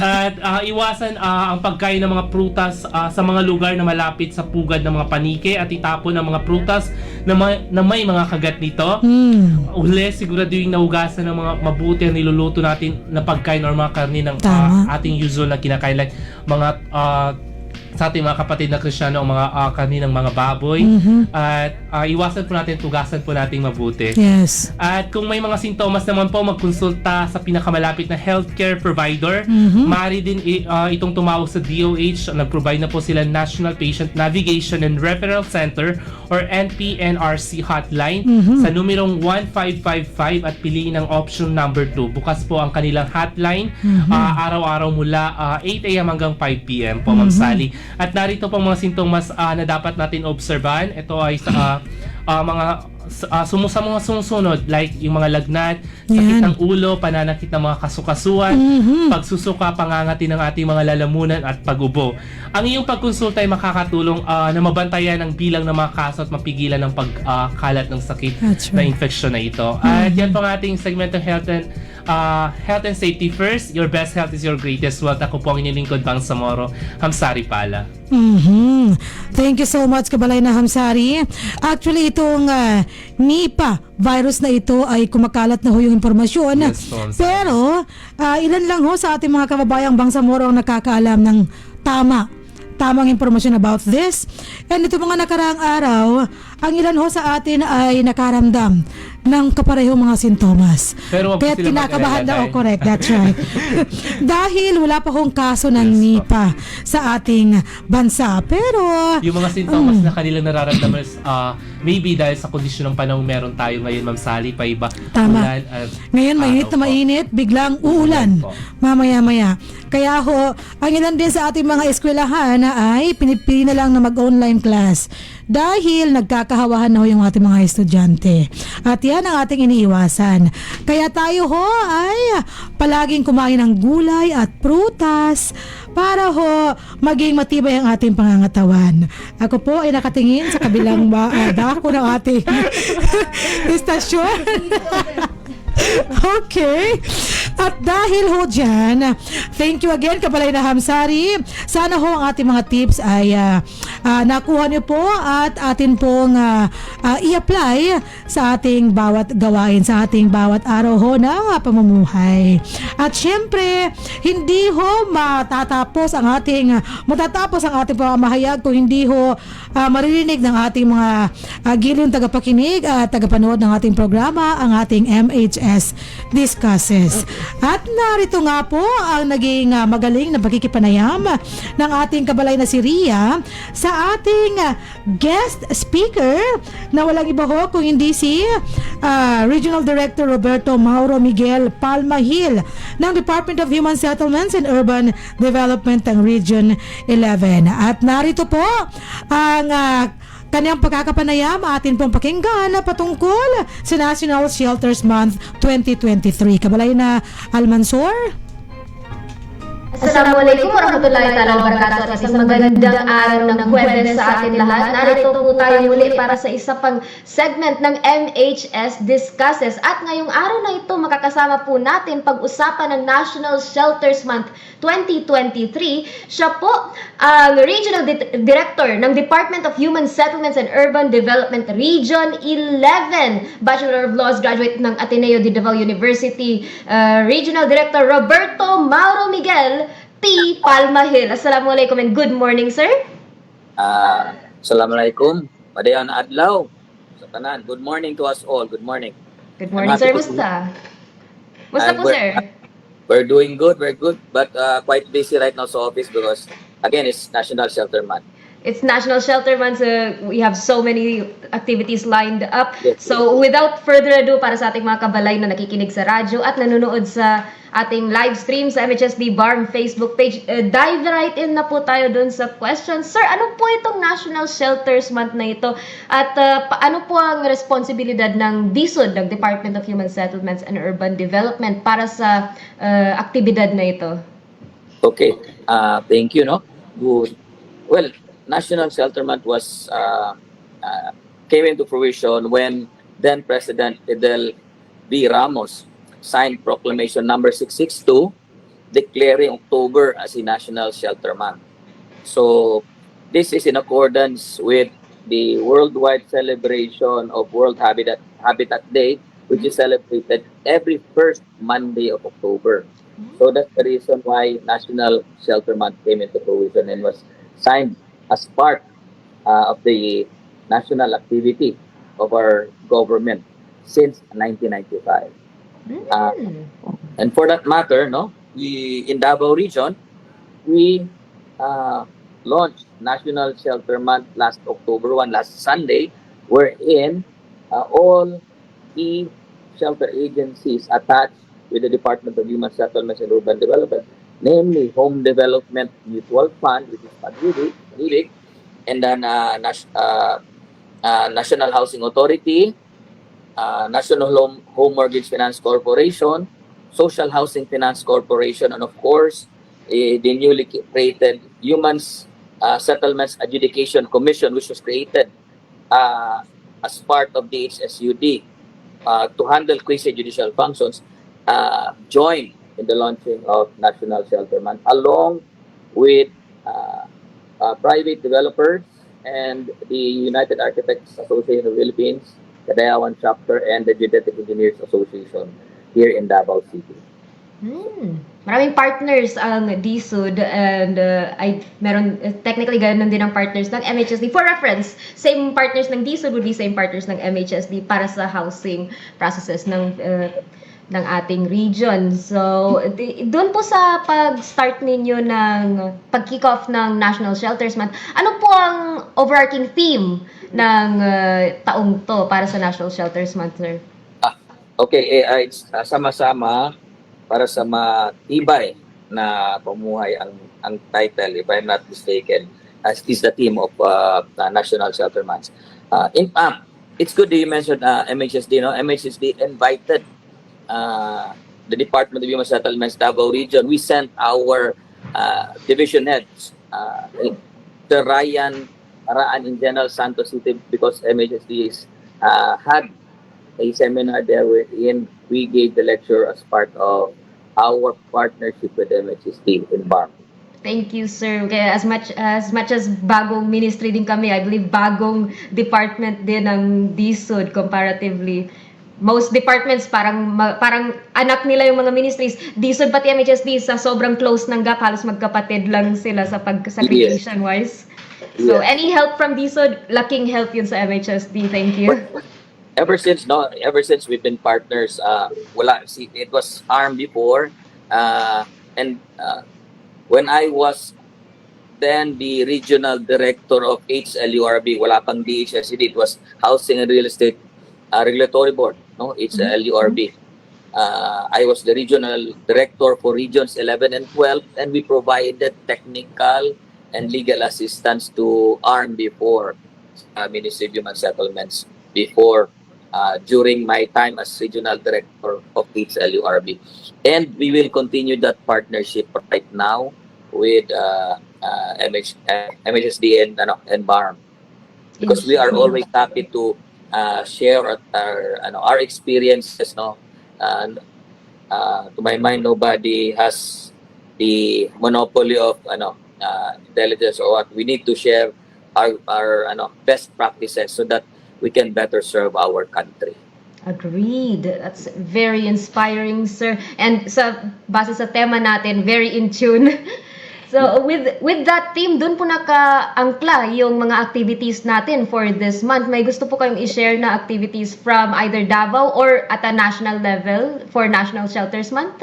At iwasan ang pagkain ng mga prutas sa mga lugar na malapit sa pugad ng mga paniki at itapon ang mga prutas na may mga kagat nito. Uli, siguraduhin nahugasan ng mga mabuti ang niluluto natin na pagkain or mga karne ng ating usual na kinakain, like mga sa ating mga kapatid na Kristiyano ang mga kaninang mga baboy. At iwasan po natin, tugasan po natin mabuti. Yes. At kung may mga sintomas naman po, magkonsulta sa pinakamalapit na healthcare provider. Maaari din itong tumawag sa DOH. Nag-provide na po sila National Patient Navigation and Referral Center or NPNRC hotline sa numerong 1555 at piliin ang option number 2. Bukas po ang kanilang hotline araw-araw mula 8 a.m. hanggang 5 p.m. po, Ma'am Sally. At narito pong mga sintomas na dapat natin obserbahan. Ito ay sa mga mga sumusunod, like yung mga lagnat, sakit ng ulo, pananakit ng mga kasukasuan, pagsusuka, pangangati ng ating mga lalamunan at pag-ubo. Ang iyong pagkonsulta ay makakatulong na mabantayan ang bilang ng mga kaso at mapigilan ng pagkalat ng sakit na infeksyon na ito. At yan po ang ating segment ng Health and Safety First. Your best health is your greatest wealth. Ako po ang inyong lingkod, Bang Samoro, Hamsari Pala. Thank you so much, Kabalay na Hamsari. Actually, itong Nipah virus na ito ay kumakalat na ho yung impormasyon. Yes, pero ilan lang ho sa ating mga kababayang Bangsamoro ang nakakaalam ng tamang impormasyon about this. And ito mga nakaraang araw, ang ilan ho sa atin ay nakaramdam ng kaparehong mga sintomas. Pero wag po Kaya sila kinakabahan mag-alala, na, correct, that's right. Dahil wala pa hong kaso ng Nipah sa ating bansa. Pero yung mga sintomas na kanilang nararamdaman is maybe dahil sa kondisyon ng panahon meron tayo ngayon, Ma'am Sally, pa iba. Tama. Ulan at ngayon mainit na araw po. mainit, biglang uulan mamaya-maya. Kaya ho, ang ilan din sa ating mga eskwelahan ay pinipili na lang na mag-online class dahil nagkakahawahan na ho yung ating mga estudyante. At yan ang ating iniiwasan. Kaya tayo ho ay palaging kumain ng gulay at prutas para ho maging matibay ang ating pangangatawan. Ako po ay nakatingin sa kabilang dako ng ating istasyon. Okay. At dahil ho dyan, thank you again, Kabalay na Hamsari. Sana ho ang ating mga tips ay nakuha niyo po at atin pong i-apply sa ating bawat gawain, sa ating bawat araw ho na pamumuhay. At syempre, hindi ho matatapos ang ating pamamahayag kung hindi ho maririnig ng ating mga giliw tagapakinig at tagapanood ng ating programa, ang ating MHS Discusses. At narito nga po ang naging magaling na pagkikipanayam ng ating kabalay na si Ria sa ating guest speaker na walang iba ho kung hindi si Regional Director Roberto Mauro Miguel Palmahil ng Department of Human Settlements and Urban Development ng Region 11. At narito po ang kanyang pagkakapanayam, atin pong pakinggan na patungkol sa National Shelters Month 2023. Kabalay na Almansor? Assalamualaikum warahmatullahi taala wabarakatuh at isang magandang araw ng Huwebes sa atin lahat. Narito po tayo muli para sa isa pang segment ng MHS Discusses. At ngayong araw na ito makakasama po natin pag-usapan ng National Shelters Month 2023. Siya po ang Regional Director ng Department of Human Settlements and Urban Development Region 11, Bachelor of Laws graduate ng Ateneo de Davao University, Regional Director Roberto Mauro Miguel P. Palmahil. Assalamualaikum and good morning, sir. Assalamualaikum. Padayon adlaw sa tanan. Good morning to us all. Good morning. Good morning, sir. Musta? Musta po, sir? We're doing good. We're good. But quite busy right now sa office because, again, it's National Shelter Month. It's National Shelter Month. We have so many activities lined up. Yes. So, without further ado, para sa ating mga kabalay na nakikinig sa radyo at nanonood sa ating live stream sa MHSD BARM Facebook page, dive right in na po tayo dun sa questions. Sir, ano po itong National Shelters Month na ito? At ano po ang responsibilidad ng DSUD, ng Department of Human Settlements and Urban Development, para sa aktibidad na ito? Okay. Thank you, no? Good. Well, National Shelter Month was came into fruition when then President Fidel V. Ramos signed Proclamation number 662 declaring October as a National Shelter Month. So this is in accordance with the worldwide celebration of World Habitat Day, which is celebrated every first Monday of October. So that's the reason why National Shelter Month came into fruition and was signed as part of the national activity of our government since 1995. And for that matter, no, we in Davao Region, we launched National Shelter Month last October 1, last Sunday, wherein all key shelter agencies attached with the Department of Human Settlements and Urban Development, namely Home Development Mutual Fund, which is PADUDIC, and then National Housing Authority, National Home Mortgage Finance Corporation, Social Housing Finance Corporation, and of course, the newly created Human Settlements Adjudication Commission, which was created as part of the HSUD to handle quasi-judicial functions, joined in the launching of National Shelter Month, along with private developers and the United Architects Association of the Philippines, the Dayawan Chapter, and the Geodetic Engineers Association here in Davao City. Maraming partners ang DSUD and meron technically ganun din ang partners ng MHSD. For reference, same partners ng DSUD would be same partners ng MHSD para sa housing processes ng ating region. So, doon po sa pag-start ninyo ng pag-kick off ng National Shelters Month, ano po ang overarching theme ng taong to para sa National Shelters Month, sir? Okay, it's sama-sama para sa matibay na pamuhay ang title, if I'm not mistaken, as is the theme of National Shelter Month. It's good that you mentioned MHSD. No? MHSD invited the Department of Human Settlements Davao Region. We sent our division heads, the Ryan in General Santos City, because MHSD had a seminar there wherein we gave the lecture as part of our partnership with MHSD in BARM. Thank you, sir. Kaya as much as bagong ministry din kami, I believe bagong department din ng DSUD comparatively. Most departments parang anak nila yung mga ministries. DSUD pati MHSD sa sobrang close ng gap, halos magkapatid lang sila sa pag-segregation wise. So any help from DSUD, laking help yun sa MHSD. Thank you. Ever since we've been partners, it was ARM before, and when I was then the regional director of HLURB, wala pang DHSCD, it was Housing and Real Estate Regulatory Board, no, HLURB. I was the regional director for regions 11 and 12, and we provided technical and legal assistance to ARM before Ministry of Human Settlements before during my time as regional director of HLURB. And we will continue that partnership right now with MHSD and BARM, because we are always happy to share our experiences. No, and to my mind, nobody has the monopoly of intelligence, or what. We need to share our best practices so that we can better serve our country. Agreed. That's very inspiring, sir. And base sa tema natin, very in tune. So with that theme, dun po nakaangkla yung mga activities natin for this month. May gusto po kayong i-share na activities from either Davao or at a national level for National Shelters Month?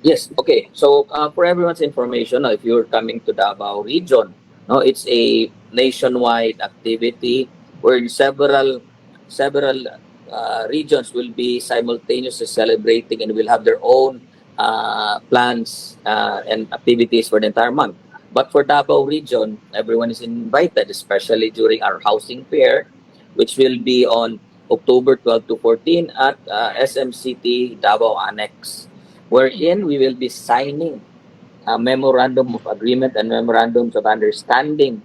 Yes, okay. So for everyone's information, if you're coming to Davao region, it's a nationwide activity where several regions will be simultaneously celebrating and will have their own plans and activities for the entire month. But for Davao region, everyone is invited, especially during our housing fair, which will be on October 12 to 14 at SMCT Davao Annex, wherein we will be signing a memorandum of agreement and memorandums of understanding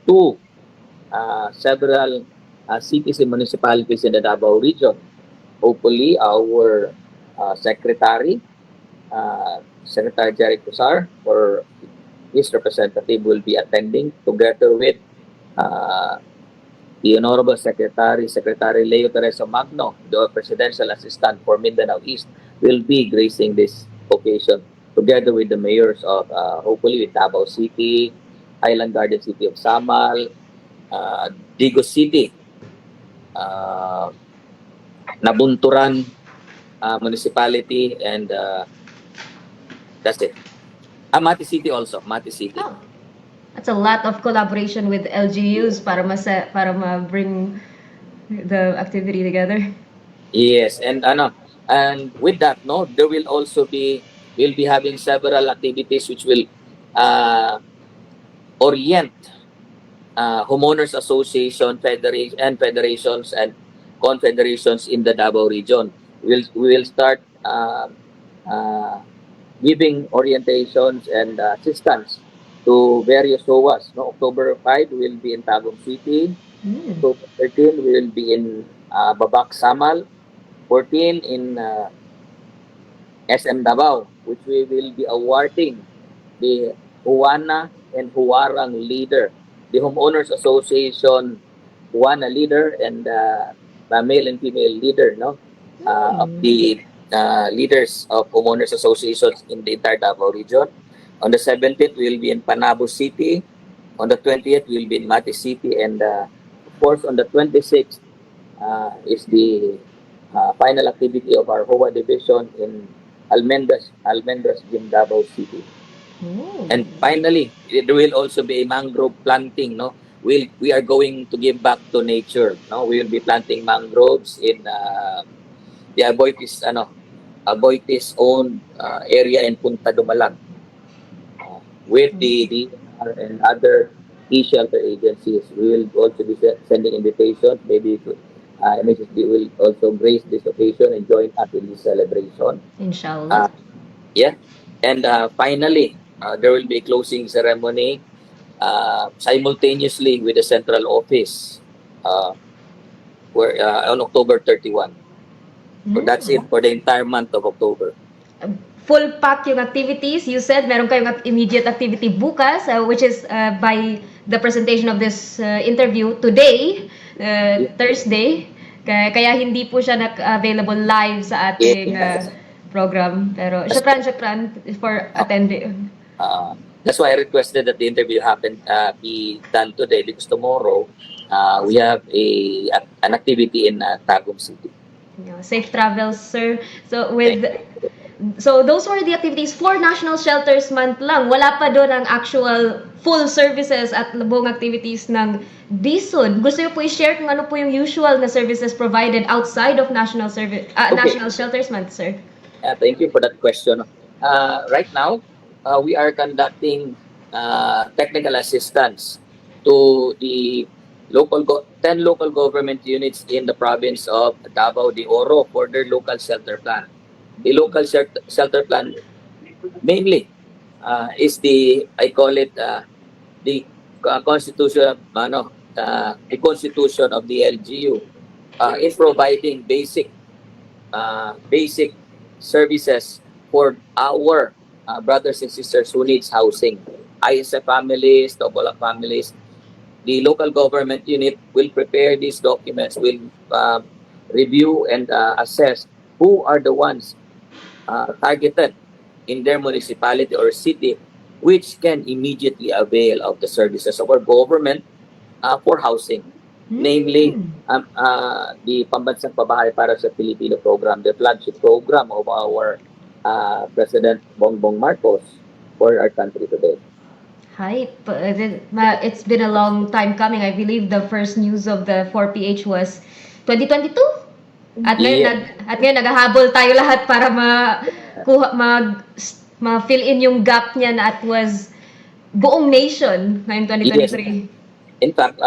to several cities and municipalities in the Davao region. Hopefully, our Secretary Jerry Cusar or his representative will be attending, together with the Honorable Secretary Leo Teresa Magno, the Presidential Assistant for Mindanao East, will be gracing this occasion, together with the mayors of, hopefully, with Davao City, Island Garden City of Samal, Digo City, Nabunturan Municipality, and that's it. Mati City also, Mati City. Oh, that's a lot of collaboration with LGUs para ma-bring the activity together. Yes, and with that, there will also we'll be having several activities which will orient homeowners association, federations and confederations in the Davao region. We will start giving orientations and assistance to various SOAs. October 5 we will be in Tagum City. October 13 we will be in Babak Samal. 14 in SM Davao, which we will be awarding the Huana and Huarang leader, the Homeowners Association Huana leader, and the male and female leader, of the leaders of Homeowners Associations in the entire Davao region. On the 17th, we will be in Panabo City. On the 20th, we will be in Mati City. And of course, on the 26th is the final activity of our HOA division in Almendras, in Davao City. And finally, there will also be a mangrove planting. We are going to give back to nature. We will be planting mangroves in the Aboitiz owned area in Punta Dumalag, with the DNR and other e-shelter agencies. We will also be sending invitations. Maybe MSSD will also grace this occasion and join us in this celebration. Inshallah. And finally, there will be a closing ceremony simultaneously with the central office on October 31. So that's it for the entire month of October. Full pack yung activities. You said meron kayong immediate activity bukas, which is by the presentation of this interview today, Thursday. Kaya hindi po siya available live sa ating program. Pero syukran for attending. That's why I requested that the interview be done today, because tomorrow we have an activity in Tagum City. Safe travels, sir. So those were the activities for National Shelters Month lang. Wala pa doon ang actual full services at buong activities ng DSUD. Gusto niyo po i-share kung ano po yung usual na services provided outside of National Shelters Month, sir? Thank you for that question. Right now, we are conducting technical assistance to the 10 local government units in the province of Davao de Oro for their local shelter plan. The local shelter plan mainly is I call it the constitution, the constitution of the LGU in providing basic services for our brothers and sisters who needs housing. ISF families, double families. The local government unit will prepare these documents, will review and assess who are the ones targeted in their municipality or city which can immediately avail of the services of our government for housing. Namely, the Pambansang Pabahay para sa Pilipino program, the flagship program of our President Bongbong Marcos for our country today. Hype. It's been a long time coming. I believe the first news of the 4PH was 2022. At ngayon naghahabol tayo lahat para ma-fill in yung gap niya na at was buong nation ngayong 2023. Yes. In fact,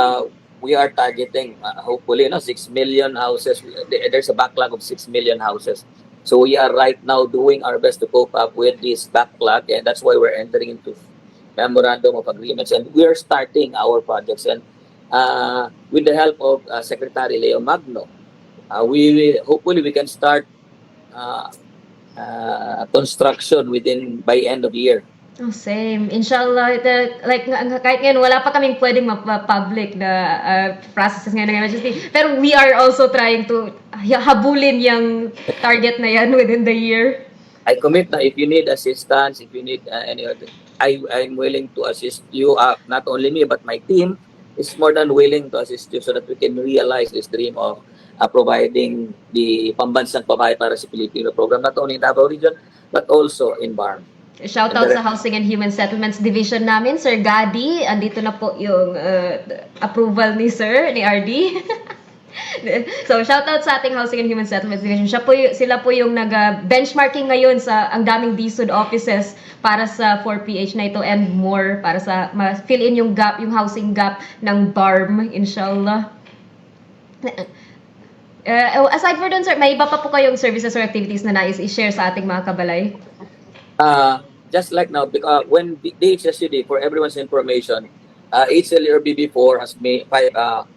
we are targeting hopefully 6 million houses. There's a backlog of 6 million houses. So we are right now doing our best to cope up with this backlog, and that's why we're entering into memorandum of agreements, and we are starting our projects. And with the help of Secretary Leo Magno, hopefully we can start construction by end of the year. Oh, same. Inshallah, kahit ngayon, wala pa kaming pwedeng ma-public na processes ngayon ng emergency. Pero we are also trying to habulin yung target na yan within the year. I commit na if you need assistance, if you need any other, I'm willing to assist you. Not only me, but my team is more than willing to assist you so that we can realize this dream of providing the Pambansang Pabahay para sa Pilipino program, not only in Davao region, but also in BARM. Shout out sa Housing and Human Settlements Division namin, Sir Gadi. Andito na po yung approval ni Sir, ni RD. So, shout out sa ating Housing and Human Settlements Division. Sila po yung nag-benchmarking ngayon sa ang daming DSUD offices para sa 4PH na ito and more para sa ma-fill in yung gap, yung housing gap ng BARM, inshallah. Aside for dun, sir, may iba pa po kayong services or activities na nais i-share sa ating mga kabalay? Just like now, when DHSUD, for everyone's information, HLRBB4 has made 4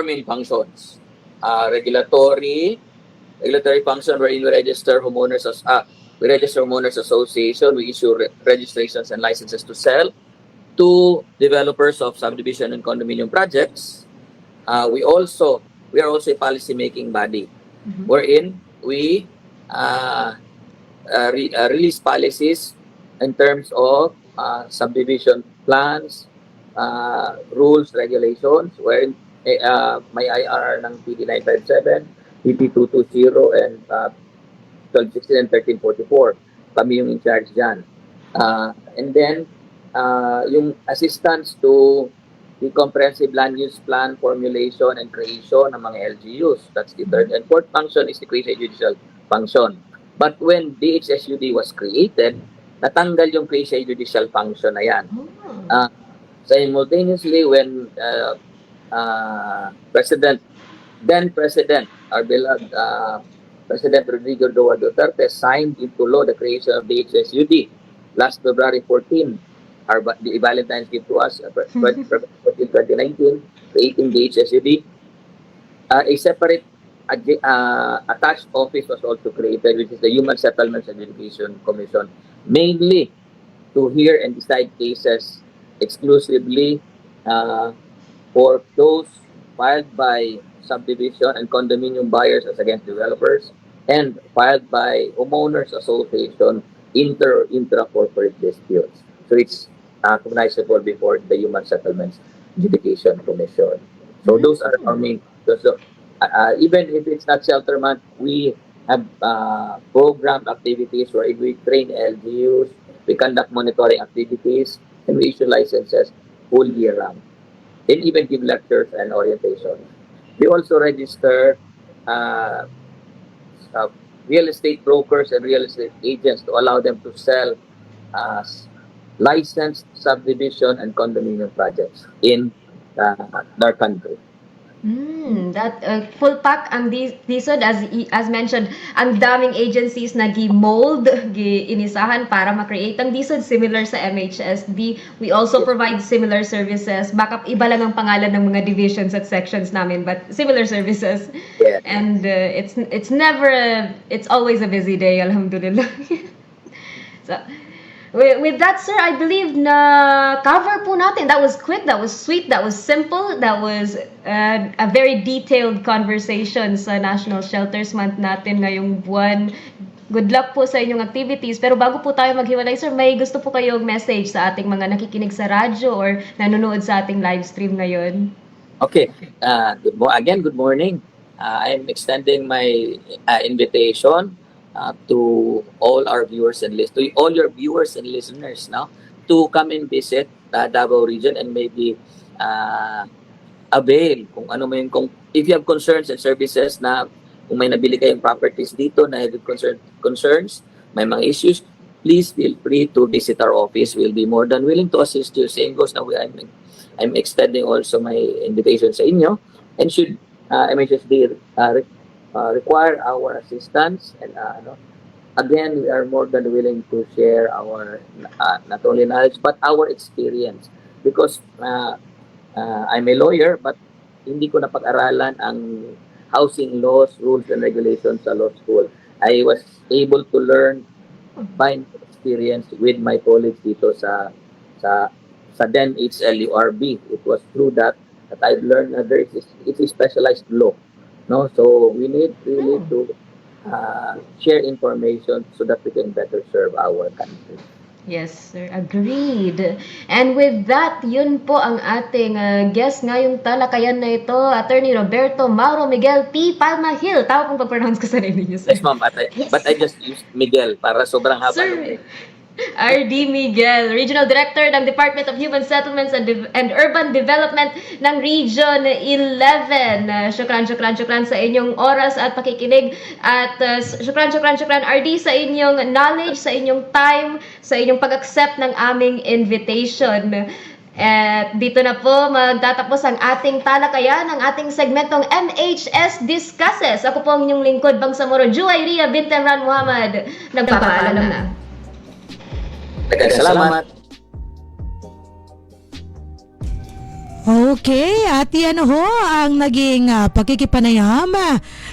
main functions. Regulatory function wherein we register homeowners association, we issue registrations and licenses to sell to developers of subdivision and condominium projects. We are also a policy making body wherein we release policies in terms of subdivision plans, rules, regulations, wherein may IRR ng PD 957, PP 220, and 1216 and 1344. Kami yung in charge dyan. And then, yung assistance to the comprehensive land use plan formulation and creation ng mga LGUs. That's the third. And fourth function is the quasi-judicial function. But when DHSUD was created, natanggal yung quasi-judicial function na yan. Simultaneously, when then President, our beloved President Rodrigo Roa Duterte signed into law the creation of the HSUD last February 14. The Valentine's gift to us, 2019, creating the HSUD. A separate attached office was also created, which is the Human Settlements and Education Commission, mainly to hear and decide cases exclusively for those filed by subdivision and condominium buyers as against developers, and filed by homeowners association intra-corporate disputes. So it's recognizable before the Human Settlements Education Commission. So those are our main. So even if it's not shelter month, we have programmed activities where we train LGUs, we conduct monitoring activities, and we issue licenses whole year round. And even give lectures and orientation. We also register real estate brokers and real estate agents to allow them to sell licensed subdivision and condominium projects in our country. That full pack ang DSUD as mentioned, ang daming agencies na gi-mold, gi-inisahan para ma-create ang DSUD similar sa MHSD. We also provide similar services. Baka iba lang ang pangalan ng mga divisions at sections namin, but similar services. Yeah. And it's always a busy day, alhamdulillah. So, with that, sir, I believe na cover po natin. That was quick, that was sweet, that was simple, that was a very detailed conversation sa National Shelters Month natin ngayong buwan. Good luck po sa inyong activities. Pero bago po tayo maghiwalay, sir, may gusto po kayong message sa ating mga nakikinig sa radyo or nanonood sa ating live stream ngayon? Okay. Good morning. I'm extending my invitation to all our viewers and to all your viewers and listeners now to come and visit Davao region and maybe avail kung if you have concerns and services na kung may nabili kayong properties dito na have concerns, may mga issues, please feel free to visit our office. We'll be more than willing to assist you. Same goes now. I'm extending also my invitation sa inyo, and should MHSD require our assistance, and again, we are more than willing to share our not only knowledge but our experience, because I'm a lawyer but hindi ko napag-aralan ang housing laws, rules and regulations sa law school. I was able to learn by experience with my colleagues dito sa then HLURB. It was through that I've learned that it's a specialized law. No, so we need really to share information so that we can better serve our country. Yes, sir. Agreed. And with that, yun po ang ating guest ngayong talakayan na ito, Attorney Roberto Mauro Miguel P. Palmahil. Tama pong pag-pronounce ko sa name niyo, sir. Yes, ma'am. But I just used Miguel para sobrang haba. Sir, RD Miguel, Regional Director ng Department of Human Settlements and Urban Development ng Region 11. Syukran sa inyong oras at pakikinig, at syukran RD sa inyong knowledge, sa inyong time, sa inyong pag-accept ng aming invitation. At dito na po magtatapos ang ating talakayan, ang ating segmentong MHS Discusses. Ako po ang inyong lingkod, Bangsamoro Juwayria bint Emran Muhammad. Nagpapaalam na. Salamat. Okay, at yan ho ang naging pagkikipanayam.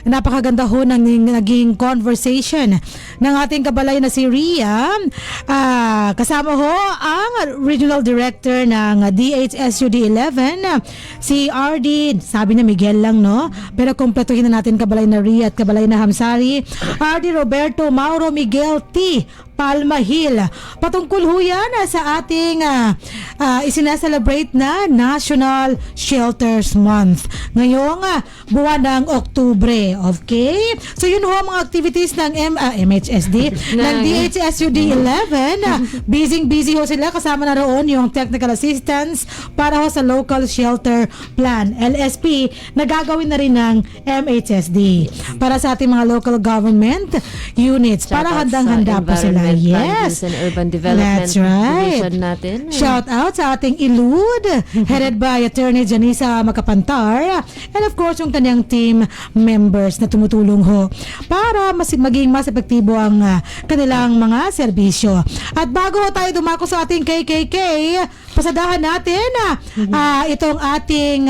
Napakaganda ho ng naging conversation ng ating kabalay na si Ria. Kasama ho ang Regional Director ng DHSUD 11, si RD, sabi niya Miguel lang, no? Pero kumpletuhin na natin kabalay na Ria at kabalay na Hamsari. RD Roberto Mauro Miguel T. Palmahil. Patungkol ho yan sa ating isinaselebrate na National Shelters Month ngayong buwan ng Oktubre. Okay? So yun ho ang mga activities ng MHSD ng DHSUD 11. Busy ho sila. Kasama na roon yung technical assistance para ho sa local shelter plan, LSP, na gagawin na rin ng MHSD para sa ating mga local government units. Para handang-handa po sila. Yes. And Urban Development. That's right. Division natin. Shout out sa ating ILUD, headed by Attorney Janisa Macapantar, and of course yung kanyang team members na tumutulong ho para maging mas epektibo ang kanilang mga serbisyo. At bago tayo dumako sa ating KKK, pasadahan natin itong ating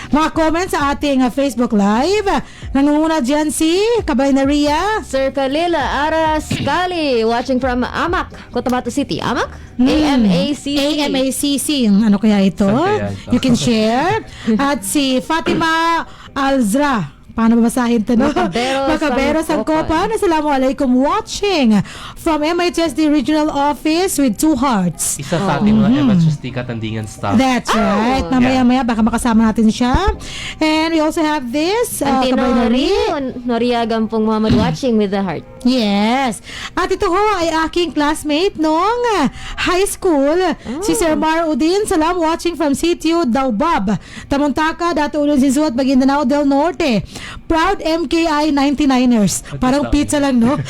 mga comments sa ating Facebook Live. Nangunguna dyan si Kabay na Ria. Sir Khalil Araskali, watching from Amak, Cotabato City. Amak? AMACC. Ano kaya ito? Saan kaya ito? You can share. At si Fatima Alzra. Paano babasahin ito, no? Macabero Sangkopan. Assalamualaikum, watching from MHSD Regional Office with 2 hearts. Isa sa ating mga MHSD Katandingan staff. That's right. Mamaya-maya baka makasama natin siya. And we also have this. Noriagan pong Muhammad watching with the heart. Yes. At ito ho ay aking classmate noong high school. Si Sir Mar Udin. Salam, watching from Sitio Daubab, Tamontaka, Dato Ulon Sinsuat, Maguindanao del Norte. Proud MKI 99ers. Parang pizza lang, no?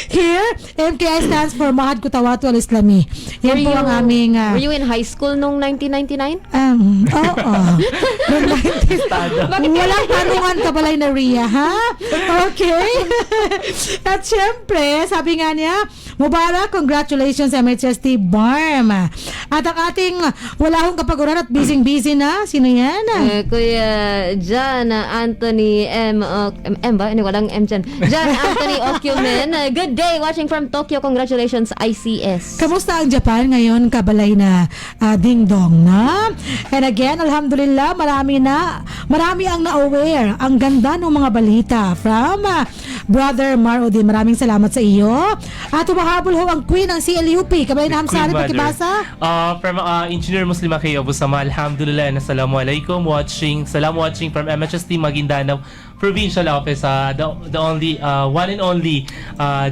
Here, MKI stands for Mahad Kutawatu Al-Islami. Yan po ang aming... Were you in high school noong 1999? Oo. Noong 90s. Walang tanungan ka balay na Ria, ha? Okay. At syempre, sabi nga niya, Mubarak, congratulations MHST BARM. At ang ating wala hong kapaguran at busy-busy na, sino yan? Kuya John Anthony M ba? Walang M dyan. John Anthony Okyumen. Good day, watching from Tokyo. Congratulations, ICS. Kamusta ang Japan ngayon, kabalay na ding-dong, na? And again, alhamdulillah, marami ang na-aware. Ang ganda ng mga balita from Brother Marudin. Maraming salamat sa iyo. At umahabol ho ang Queen ng CLUP. Kabalay na Hamsari, pakibasa. From Engineer Muslima K. Abu Sama, alhamdulillah, and assalamualaikum. Salam watching from MHST Maguindanao Provincial Office, the only one and only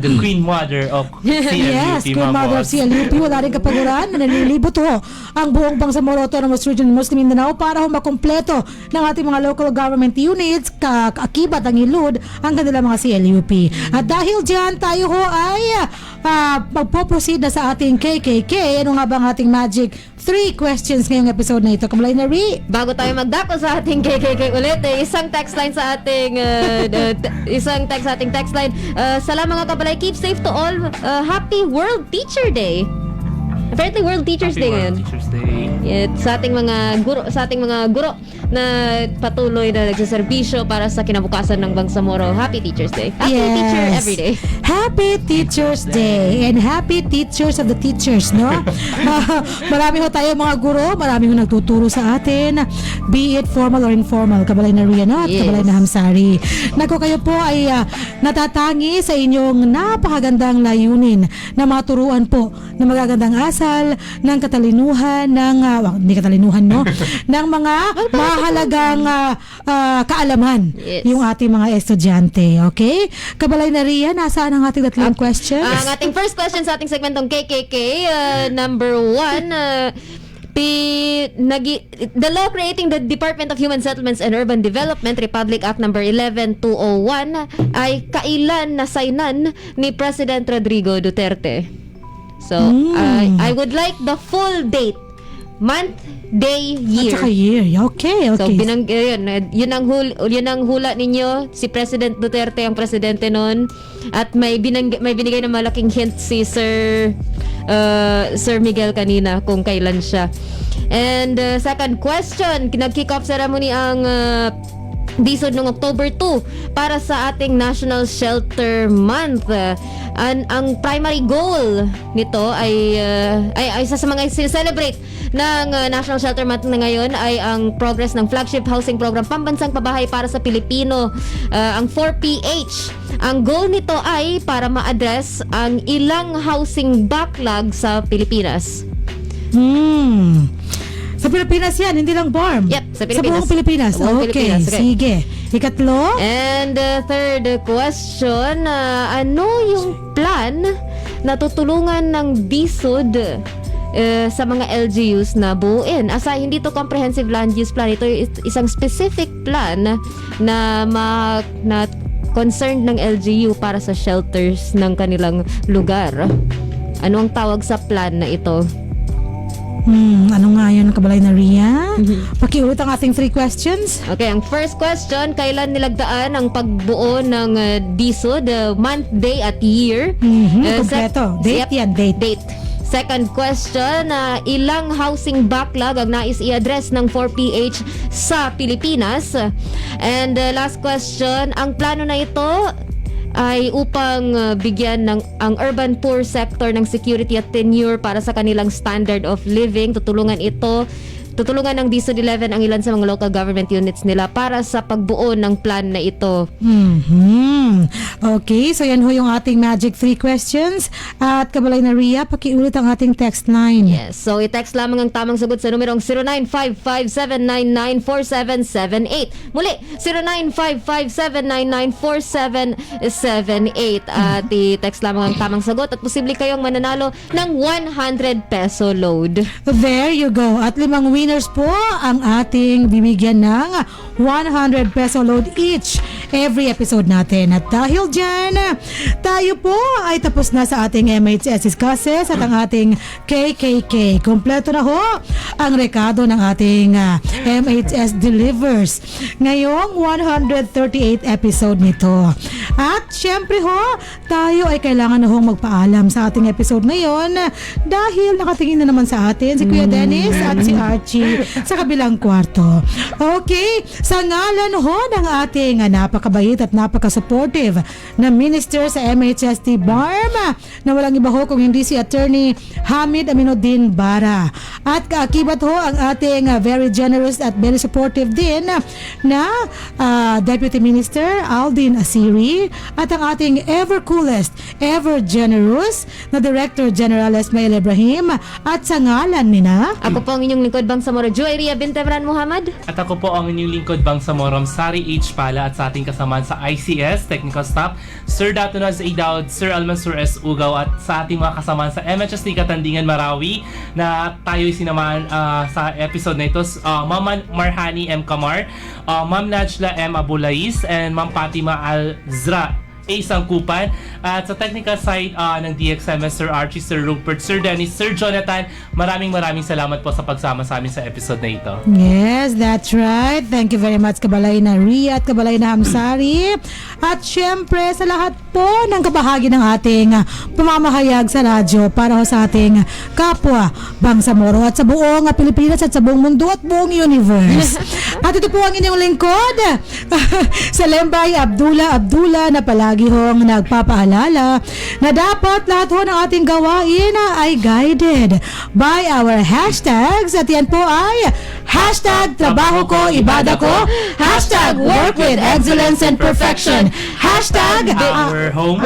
the Queen Mother of CLUP. Yes, Queen Mother of CLUP. Wala rin kapaguran na nalilibot ho ang buong Bangsamoro Autonomous Region Muslim Mindanao para ho makumpleto ng ating mga local government units, kaakibat ang ilud ang kanilang mga CLUP. At dahil dyan, tayo ho ay magpo-proceed na sa ating KKK. Ano nga ba ang ating magic 3 questions ngayong episode na ito? Kamalay na Ri. Bago tayo magdako sa ating KKK ulit, isang text line sa ating text line. Salamat mga kabalay, keep safe to all. Happy World Teacher Day. Apparently World Teachers Day ngayon. Sa ating mga guro na patuloy na nagseserbisyo para sa kinabukasan ng Bangsamoro. Happy Teachers Day. Happy Teacher every day. Happy Teachers Day and happy teachers of the teachers, no? Marami ho tayo mga guro, marami ho nagtuturo sa atin, be it formal or informal. Kabalay na Ria, no? At kabalay na Hamsari. Naku, kayo po ay natatangi sa inyong napakagandang layunin na maturuan po na magagandang asal ng katalinuhan hindi katalinuhan, no? ng mga mahalagang kaalaman yung ating mga estudyante. Okay? Kabalay na Ria, nasaan ang ating tatlong questions? Ang ating first question sa ating segmentong KKK, number 1, the law creating the Department of Human Settlements and Urban Development, Republic Act number 11201, ay kailan nasaynan ni President Rodrigo Duterte? So, I would like the full date, month, day, year. At saka year. Okay. So, yun ang hula ninyo. Si President Duterte ang presidente nun. At may binigay na malaking hint si Sir Miguel kanina kung kailan siya. And second question, nag-kick off ceremony ang DSUD noong October 2 para sa ating National Shelter Month. Ang primary goal nito ay isa sa mga celebrate ng National Shelter Month na ngayon ay ang progress ng flagship housing program Pambansang Pabahay para sa Pilipino, ang 4PH. Ang goal nito ay para ma-address ang ilang housing backlog sa Pilipinas. Sa Pilipinas yan, hindi lang BARM. Yep, sa Pilipinas. Sa buong Pilipinas. Okay, sige. Ikatlo. And third question, ano yung plan na tutulungan ng DSUD sa mga LGUs na buuin? Hindi to comprehensive land use plan. Ito isang specific plan na concerned ng LGU para sa shelters ng kanilang lugar. Ano ang tawag sa plan na ito? Ano nga yun, kabalay na Ria? Pakiulit ang ating 3 questions. Okay, ang first question, kailan nilagdaan ang pagbuo ng DSUD, month, day at year? Kompleto. Date yan, date. Second question, ilang housing backlog ang nais i-address ng 4PH sa Pilipinas? And last question, ang plano na ito ay upang bigyan ang urban poor sector ng security at tenure para sa kanilang standard of living. Tutulungan ng DSUD 11 ang ilan sa mga local government units nila para sa pagbuo ng plan na ito. Okay, so yan ho yung ating magic 3 questions. At kabalay na Ria, pakiulit ang ating text line. Yes, so i-text lamang ang tamang sagot sa numerong 0955-799-4778. Muli, 0955-799-4778. At i-text lamang ang tamang sagot at posible kayong mananalo ng 100 peso load. There you go. At 5 winners po ang ating bibigyan ng 100 peso load each every episode natin. At dahil dyan, tayo po ay tapos na sa ating MHS discusses at ang ating KKK. Kompleto na ho ang rekado ng ating MHS Delivers. Ngayong 138 episode nito. At syempre ho, tayo ay kailangan na hong magpaalam sa ating episode ngayon dahil nakatingin na naman sa atin si Kuya Dennis at si Archie sa kabilang kwarto. Okay, sa ngalan ho ng ating napakabait at napaka-supportive na minister sa MHST BARM na walang iba ho kung hindi si Attorney Hamid Aminuddin Bara. At kaakibat ho ang ating very generous at very supportive din na Deputy Minister Aldin Asiri at ang ating ever coolest, ever generous na Director General Esmail Ibrahim at sa ngalan nina. Ako po ang inyong lingkod Bang Samoro, Joyria Bintemran Muhammad. At ako po ang inyong lingkod Bang Samorom, Sari H. Pala, at sa ating kasamaan sa ICS, Technical Staff, Sir Datunaz A. Daud, Sir Almansur S. Ugaw, at sa ating mga kasamaan sa MHST Katandingan Marawi na tayo'y sinamaan sa episode na ito. Ma'am Marhani M. Kamar, Ma'am Najla M. Abulais, and Ma'am Fatima Alzra A. Sangkupan. At sa technical side ng DXMS, Sir Archie, Sir Rupert, Sir Dennis, Sir Jonathan, maraming salamat po sa pagsama sa amin sa episode na ito. Yes, that's right. Thank you very much, Kabalay na Ria at Kabalay na Hamsari. At syempre, sa lahat po ng kabahagi ng ating pamamahayag sa radyo para ho sa ating kapwa Bangsamoro at sa buong Pilipinas at sa buong mundo at buong universe. At ito po ang inyong lingkod, sa Lembay Abdullah na palagi hong nagpapaalala na dapat lahat ho ng ating gawain ay guided by our hashtags. At yan po ay hashtag trabaho ko, ibada ko, hashtag work with excellence and perfection, hashtag Our home,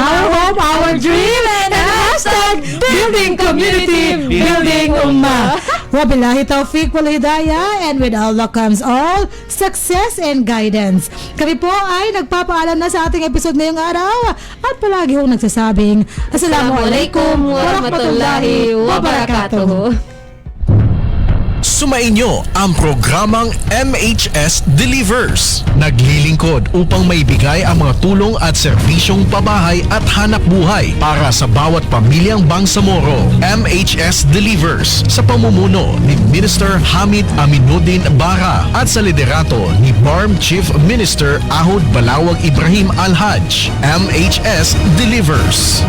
our dream, and hashtag building community, building ummah. Wabillahi taufiq wal hidayah, and with Allah comes all success and guidance. Kami po ay nagpapaalam na sa ating episode ngayong araw at palagi hong nagsasabing Assalamualaikum warahmatullahi wabarakatuh. Sumainyo ang programang MHS Delivers. Naglilingkod upang maibigay ang mga tulong at serbisyong pabahay at hanap buhay para sa bawat pamilyang Bangsamoro. MHS Delivers sa pamumuno ni Minister Hamid Aminuddin Bara at sa liderato ni BARM Chief Minister Ahod Balawag Ibrahim Alhaj. MHS Delivers.